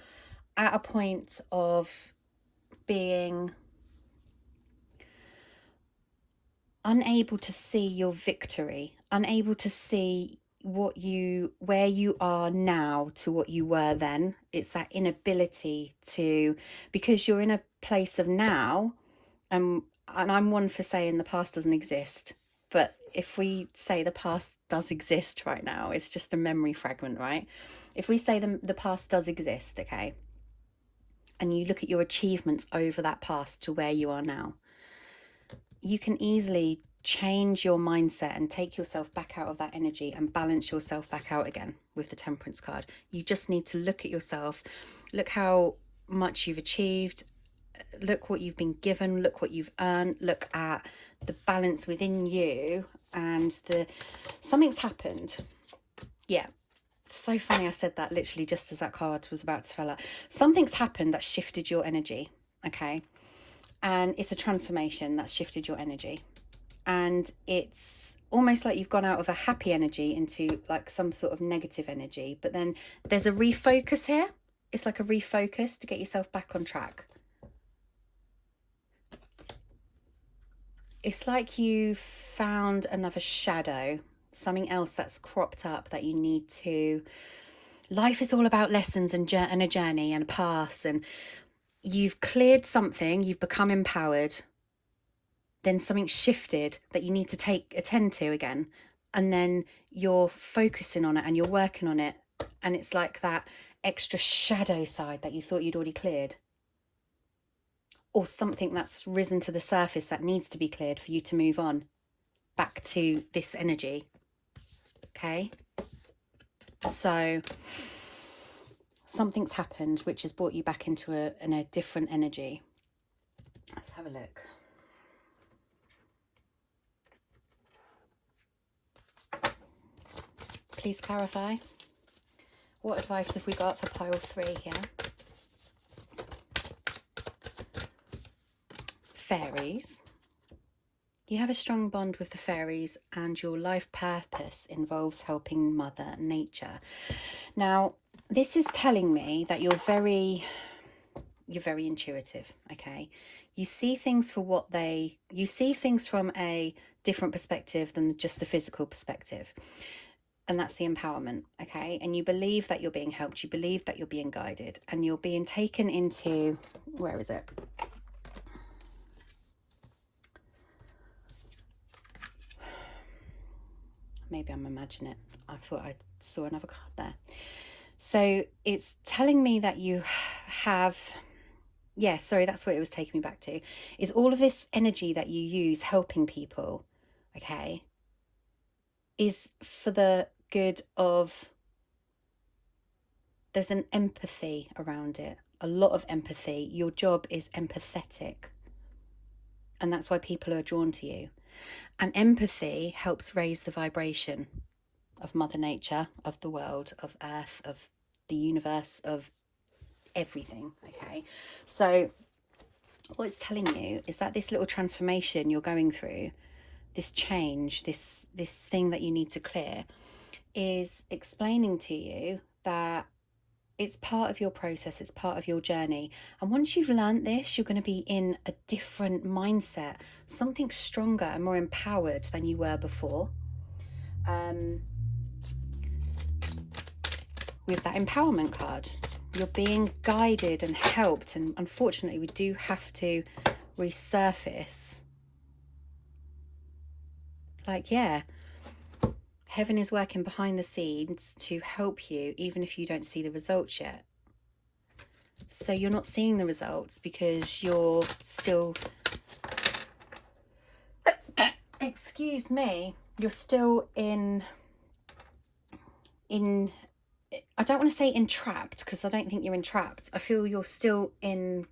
at a point of being unable to see your victory, unable to see where you are now to what you were then. It's that inability to, because you're in a place of now, and I'm one for saying the past doesn't exist, but if we say the past does exist right now, it's just a memory fragment, right? If we say the past does exist, okay, and you look at your achievements over that past to where you are now, you can easily change your mindset and take yourself back out of that energy and balance yourself back out again with the Temperance card. You just need to look at yourself, look how much you've achieved, look what you've been given, look what you've earned, look at the balance within you, and something's happened. Yeah. So funny I said that literally just as that card was about to fall out. Something's happened that shifted your energy, okay? And it's a transformation that's shifted your energy. And it's almost like you've gone out of a happy energy into like some sort of negative energy. But then there's a refocus here. It's like a refocus to get yourself back on track. It's like you found another shadow, something else that's cropped up that you need to. Life is all about lessons and a journey and a path, and you've cleared something, you've become empowered, then something shifted that you need to attend to again, and then you're focusing on it and you're working on it, and it's like that extra shadow side that you thought you'd already cleared, or something that's risen to the surface that needs to be cleared for you to move on back to this energy. Okay, so something's happened which has brought you back into a different energy. Let's have a look. please clarify. What advice have we got for pile 3 here? Fairies. You have a strong bond with the fairies and your life purpose involves helping Mother Nature. Now, this is telling me that you're very intuitive, okay? You see things for what you see things from a different perspective than just the physical perspective. And that's the empowerment, okay? And you believe that you're being helped, you believe that you're being guided, and you're being taken into, where is it? Maybe I'm imagining it. I thought I saw another card there. So it's telling me that you have, yeah, sorry, that's what it was taking me back to, is all of this energy that you use helping people, okay, is for the good of, there's an empathy around it, a lot of empathy. Your job is empathetic. And that's why people are drawn to you. And empathy helps raise the vibration of Mother Nature, of the world, of Earth, of the universe, of everything, okay? So what it's telling you is that this little transformation you're going through, this change, this thing that you need to clear, is explaining to you that it's part of your process, it's part of your journey. And once you've learned this, you're going to be in a different mindset, something stronger and more empowered than you were before. With that empowerment card, you're being guided and helped. And unfortunately, we do have to resurface. Like, yeah, heaven is working behind the scenes to help you, even if you don't see the results yet. So you're not seeing the results because you're still, excuse me, you're still in, I don't want to say entrapped, because I don't think you're entrapped. I feel you're still enclosed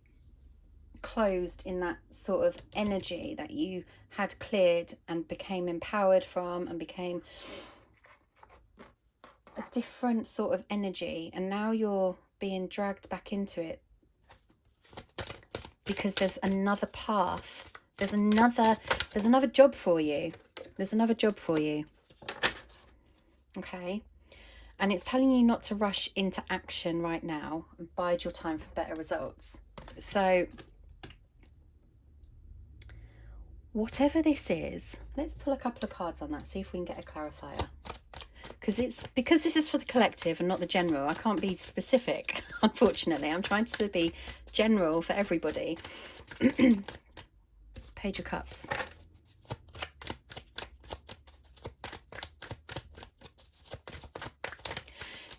in that sort of energy that you had cleared and became empowered from, and became a different sort of energy. And now you're being dragged back into it because there's another path. There's another job for you. There's another job for you. Okay. And it's telling you not to rush into action right now and bide your time for better results. So whatever this is, let's pull a couple of cards on that, see if we can get a clarifier. Because this is for the collective and not the general, I can't be specific, unfortunately. I'm trying to be general for everybody. Page of Cups.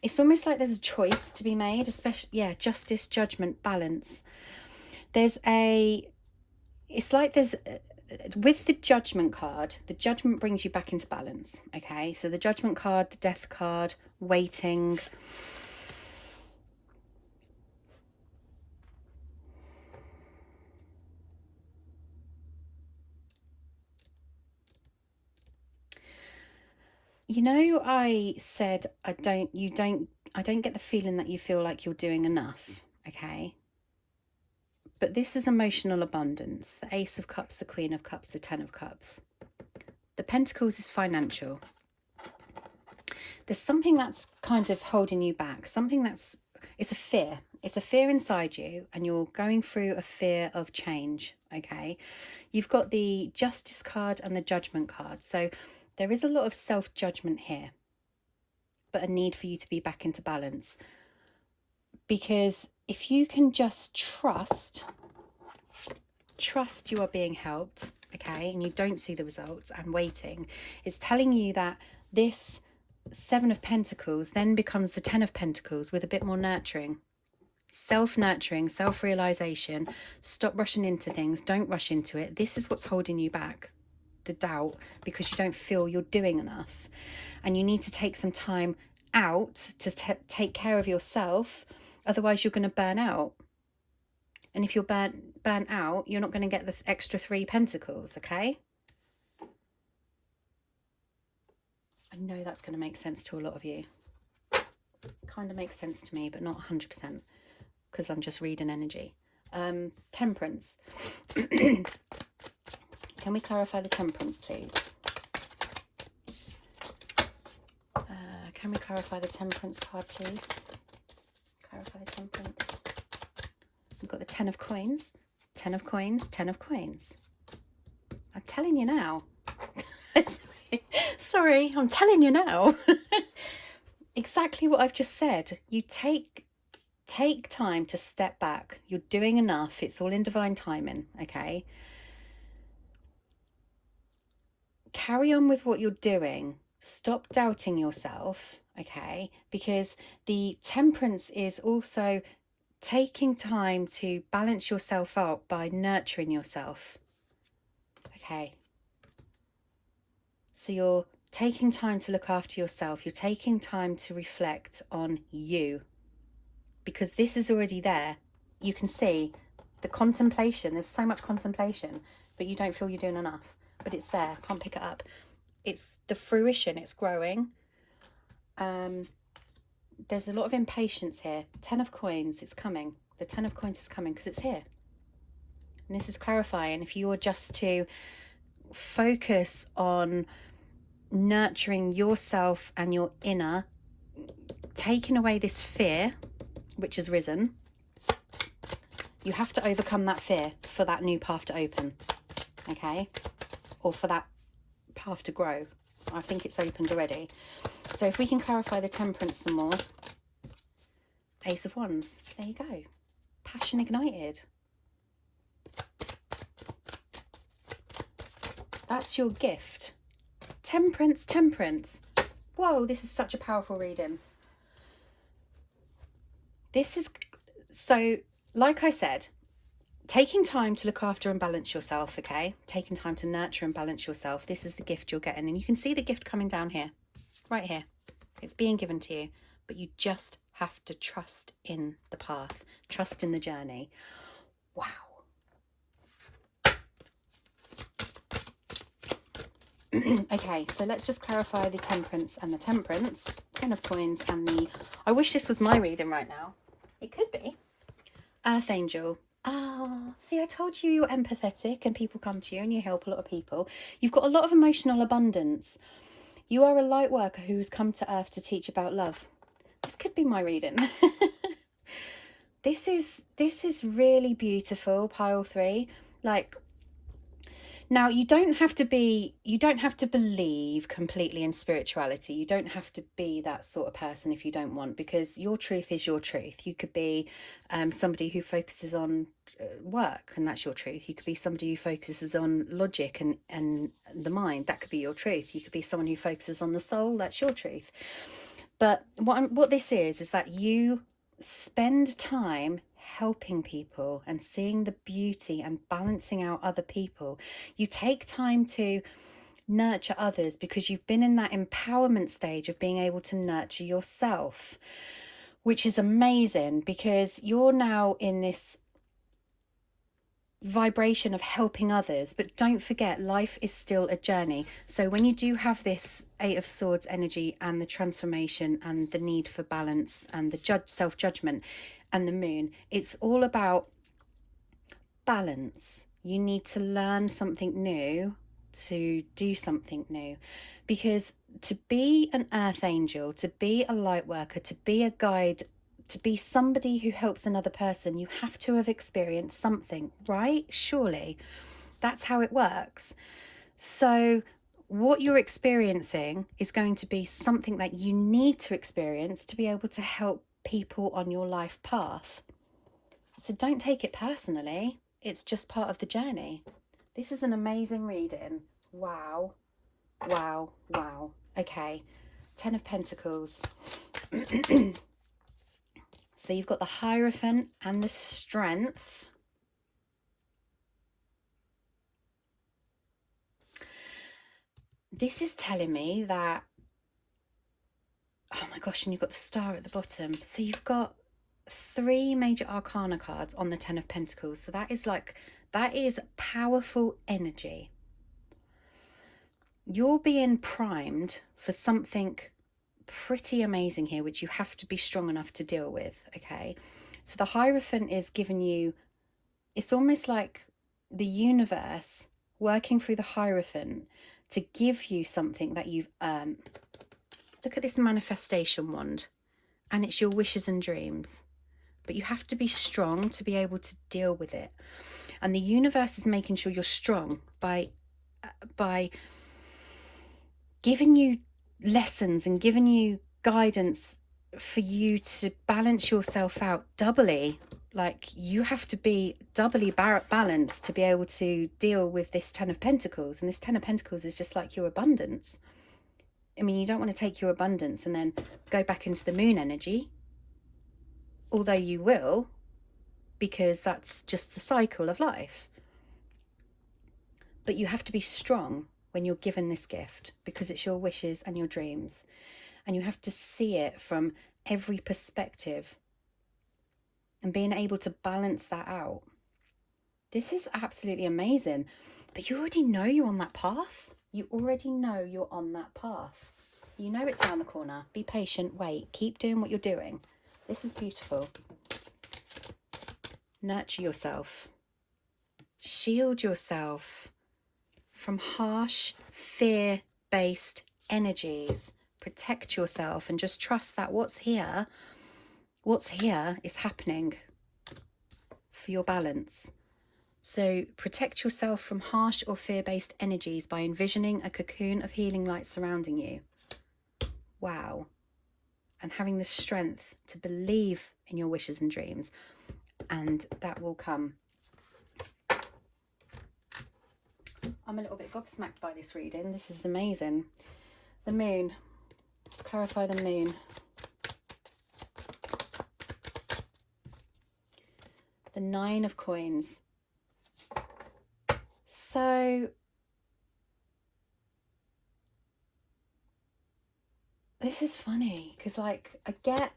It's almost like there's a choice to be made, especially, yeah, justice, judgment, balance. It's like there's, with the judgment card, the judgment brings you back into balance, okay? So the judgment card, the death card, waiting. You know, I said I don't get the feeling that you feel like you're doing enough, okay? But this is emotional abundance. The Ace of Cups, the Queen of Cups, the Ten of Cups. The Pentacles is financial. There's something that's kind of holding you back. It's a fear. It's a fear inside you, and you're going through a fear of change, okay? You've got the Justice card and the Judgment card. So there is a lot of self-judgment here, but a need for you to be back into balance. Because if you can just trust you are being helped, okay, and you don't see the results and waiting, it's telling you that this Seven of Pentacles then becomes the Ten of Pentacles with a bit more nurturing. Self-nurturing, self-realization. Stop rushing into things. Don't rush into it. This is what's holding you back. The doubt, because you don't feel you're doing enough. And you need to take some time out to take care of yourself. Otherwise, you're going to burn out. And if you're burnt out, you're not going to get the extra 3 pentacles, okay? know that's going to make sense to a lot of you. Kind of makes sense to me, but not 100%, because I'm just reading energy. Temperance. Can we clarify the temperance, please? Can we clarify the temperance card, please? Clarify the temperance. We've got the 10 of coins. 10 of coins, 10 of coins. I'm telling you now. Sorry, I'm telling you now. Exactly what I've just said. You take time to step back. You're doing enough. It's all in divine timing, okay? Carry on with what you're doing. Stop doubting yourself, okay? Because the temperance is also taking time to balance yourself out by nurturing yourself, okay? So you're taking time to look after yourself. You're taking time to reflect on you, because this is already there. You can see the contemplation. There's so much contemplation, but you don't feel you're doing enough. But it's there. Can't pick it up. It's the fruition. It's growing. There's a lot of impatience here. 10 of coins. It's coming. The 10 of coins is coming because it's here. And this is clarifying. If you were just to focus on nurturing yourself and your inner, taking away this fear which has risen, you have to overcome that fear for that new path to open, okay? Or for that path to grow. I think it's opened already. So if we can clarify the temperance some more. Ace of Wands. There you go. Passion ignited. That's your gift. Temperance, temperance. Whoa, this is such a powerful reading. This is, so like I said, taking time to look after and balance yourself, okay? Taking time to nurture and balance yourself. This is the gift you're getting. And you can see the gift coming down here, right here. It's being given to you, but you just have to trust in the path, trust in the journey. Wow. Okay, so let's just clarify the temperance and the temperance. 10 of coins and the, I wish this was my reading right now. It could be. Earth Angel. Ah, see, I told you you're empathetic and people come to you and you help a lot of people. You've got a lot of emotional abundance. You are a light worker who has come to Earth to teach about love. This could be my reading. This is really beautiful, pile 3. Like, now you don't have to believe completely in spirituality. You don't have to be that sort of person if you don't want, because your truth is your truth. You could be somebody who focuses on work, and that's your truth. You could be somebody who focuses on logic and the mind. That could be your truth. You could be someone who focuses on the soul. That's your truth. But what this is that you spend time helping people and seeing the beauty and balancing out other people. You take time to nurture others because you've been in that empowerment stage of being able to nurture yourself, which is amazing because you're now in this vibration of helping others. But don't forget, life is still a journey. So when you do have this 8 of Swords energy and the transformation and the need for balance and the self-judgment and the moon, it's all about balance. You need to learn something new to do something new, because to be an earth angel, to be a light worker, to be a guide, to be somebody who helps another person, you have to have experienced something, right? Surely that's how it works. So what you're experiencing is going to be something that you need to experience to be able to help people on your life path. So don't take it personally. It's just part of the journey. This is an amazing reading. Wow. Wow. Wow. Okay. 10 of Pentacles. So you've got the Hierophant and the Strength. This is telling me that, oh my gosh, and you've got the Star at the bottom. So you've got 3 major arcana cards on the 10 of Pentacles. So that is powerful energy. you're being primed for something pretty amazing here, which you have to be strong enough to deal with, okay? So the Hierophant is giving you, it's almost like the universe working through the Hierophant to give you something that you've earned. Look at this manifestation wand, and it's your wishes and dreams. But you have to be strong to be able to deal with it. And the universe is making sure you're strong by giving you lessons and giving you guidance for you to balance yourself out doubly. Like, you have to be doubly balanced to be able to deal with this Ten of Pentacles. And this Ten of Pentacles is just like your abundance. I mean, you don't want to take your abundance and then go back into the moon energy. Although you will, because that's just the cycle of life. But you have to be strong when you're given this gift, because it's your wishes and your dreams. And you have to see it from every perspective and being able to balance that out. This is absolutely amazing. But you already know you're on that path. You already know you're on that path. You know it's around the corner. Be patient, wait, keep doing what you're doing. This is beautiful. Nurture yourself. Shield yourself from harsh, fear-based energies. Protect yourself and just trust that what's here is happening for your balance. So protect yourself from harsh or fear-based energies by envisioning a cocoon of healing light surrounding you. Wow. And having the strength to believe in your wishes and dreams. And that will come. I'm a little bit gobsmacked by this reading. This is amazing. The moon. Let's clarify the moon. The Nine of Coins. So this is funny because, like, I get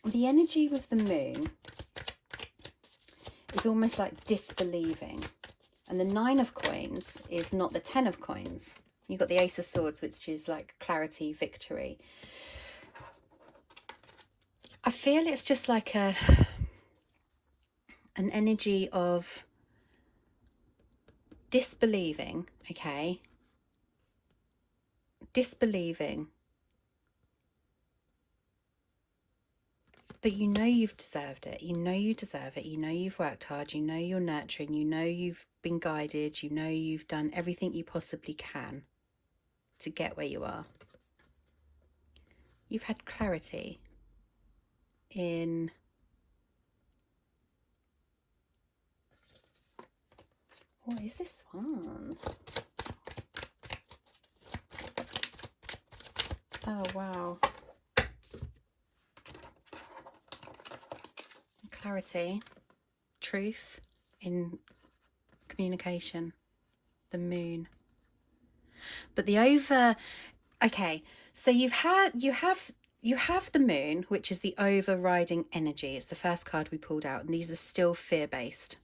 the energy with the moon is almost like disbelieving. And the Nine of Coins is not the Ten of Coins. You've got the Ace of Swords, which is like clarity, victory. I feel it's just like an energy of disbelieving, okay? Disbelieving. But you know you've deserved it. You know you deserve it. You know you've worked hard. You know you're nurturing. You know you've been guided. You know you've done everything you possibly can to get where you are. You've had clarity in what is this one? Oh, wow. Clarity, truth in communication, the moon. But the okay, so you have the moon, which is the overriding energy. It's the first card we pulled out, and these are still fear-based.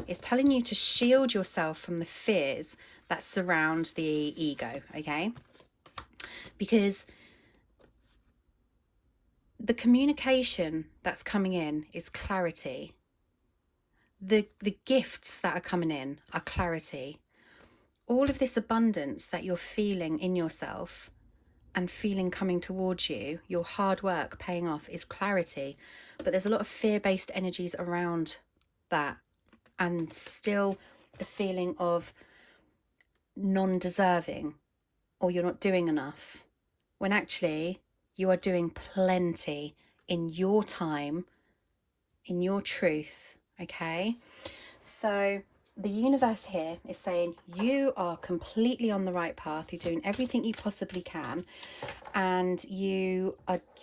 It's telling you to shield yourself from the fears that surround the ego, okay? Because the communication that's coming in is clarity. The gifts that are coming in are clarity. All of this abundance that you're feeling in yourself and feeling coming towards you, your hard work paying off, is clarity. But there's a lot of fear-based energies around that, and still the feeling of non-deserving, or you're not doing enough, when actually you are doing plenty in your time, in your truth, okay? So the universe here is saying you are completely on the right path. You're doing everything you possibly can, and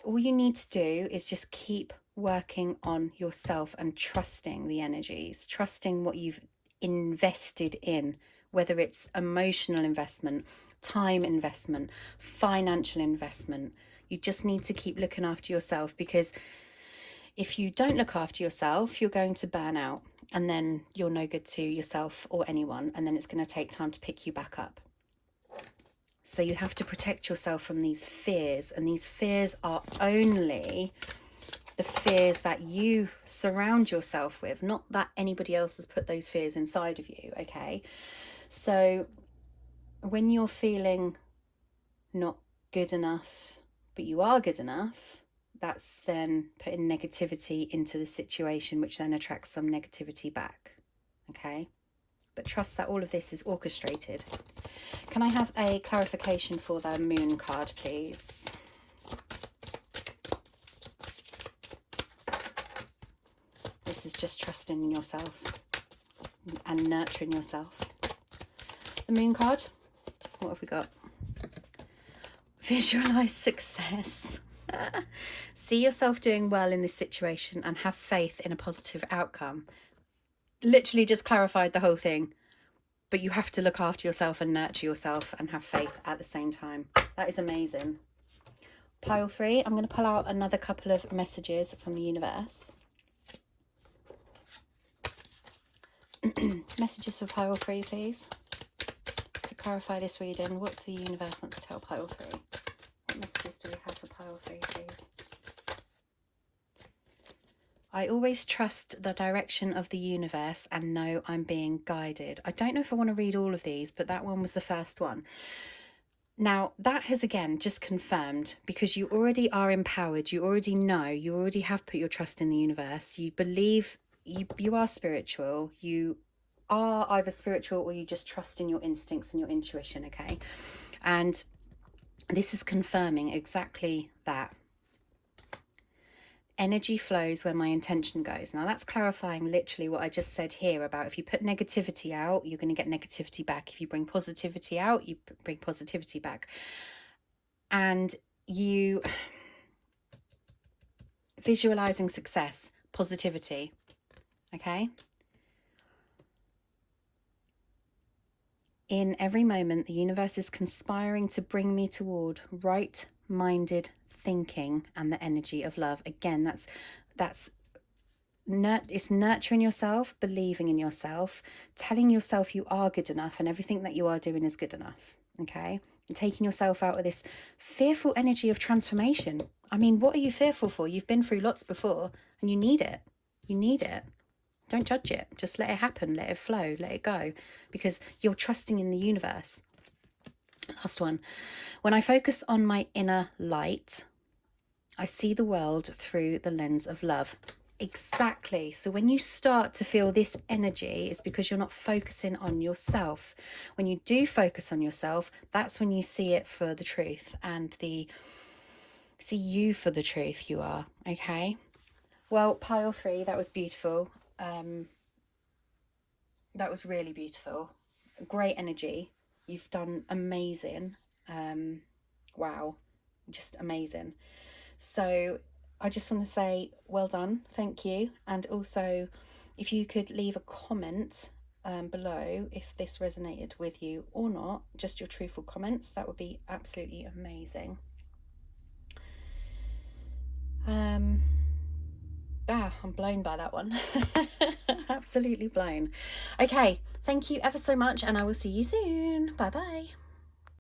all you need to do is just keep working on yourself and trusting the energies, trusting what you've invested in, whether it's emotional investment, time investment, financial investment. You just need to keep looking after yourself, because if you don't look after yourself, you're going to burn out. and then you're no good to yourself or anyone, and then it's going to take time to pick you back up. So you have to protect yourself from these fears, and these fears are only the fears that you surround yourself with, not that anybody else has put those fears inside of you, okay? So when you're feeling not good enough, but you are good enough, that's then putting negativity into the situation, which then attracts some negativity back, okay? But trust that all of this is orchestrated. Can I have a clarification for the moon card, please? This is just trusting in yourself and nurturing yourself. The moon card, what have we got? Visualize success. See yourself doing well in this situation and have faith in a positive outcome. Literally just clarified the whole thing, but you have to look after yourself and nurture yourself and have faith at the same time. That is amazing. Pile 3, I'm going to pull out another couple of messages from the universe. Messages for pile 3, please. To clarify this reading, what does the universe want to tell pile 3? What messages do we have for pile 3, please? I always trust the direction of the universe and know I'm being guided. I don't know if I want to read all of these, but that one was the first one. Now, that has again just confirmed, because you already are empowered. You already know, you already have put your trust in the universe. You believe you are spiritual. You are either spiritual or you just trust in your instincts and your intuition, okay? And this is confirming exactly that. Energy flows where my intention goes. Now that's clarifying literally what I just said here about if you put negativity out, you're going to get negativity back. If you bring positivity out, you bring positivity back. And you visualizing success, positivity, okay? In every moment, the universe is conspiring to bring me toward right-minded thinking and the energy of love. Again, it's nurturing yourself, believing in yourself, telling yourself you are good enough and everything that you are doing is good enough, okay? And taking yourself out of this fearful energy of transformation. I mean, what are you fearful for? You've been through lots before and you need it. You need it. Don't judge it. Just let it happen. Let it flow. Let it go. Because you're trusting in the universe. Last one. When I focus on my inner light, I see the world through the lens of love. Exactly. So when you start to feel this energy, it's because you're not focusing on yourself. When you do focus on yourself, that's when you see it for the truth and see you for the truth you are. Okay. Well, pile 3, that was beautiful. That was really beautiful. Great energy. You've done amazing. Wow, just amazing. So I just want to say well done, thank you. And also, if you could leave a comment below if this resonated with you or not, just your truthful comments, that would be absolutely amazing. I'm blown by that one. Absolutely blown. Okay, thank you ever so much, and I will see you soon. Bye bye.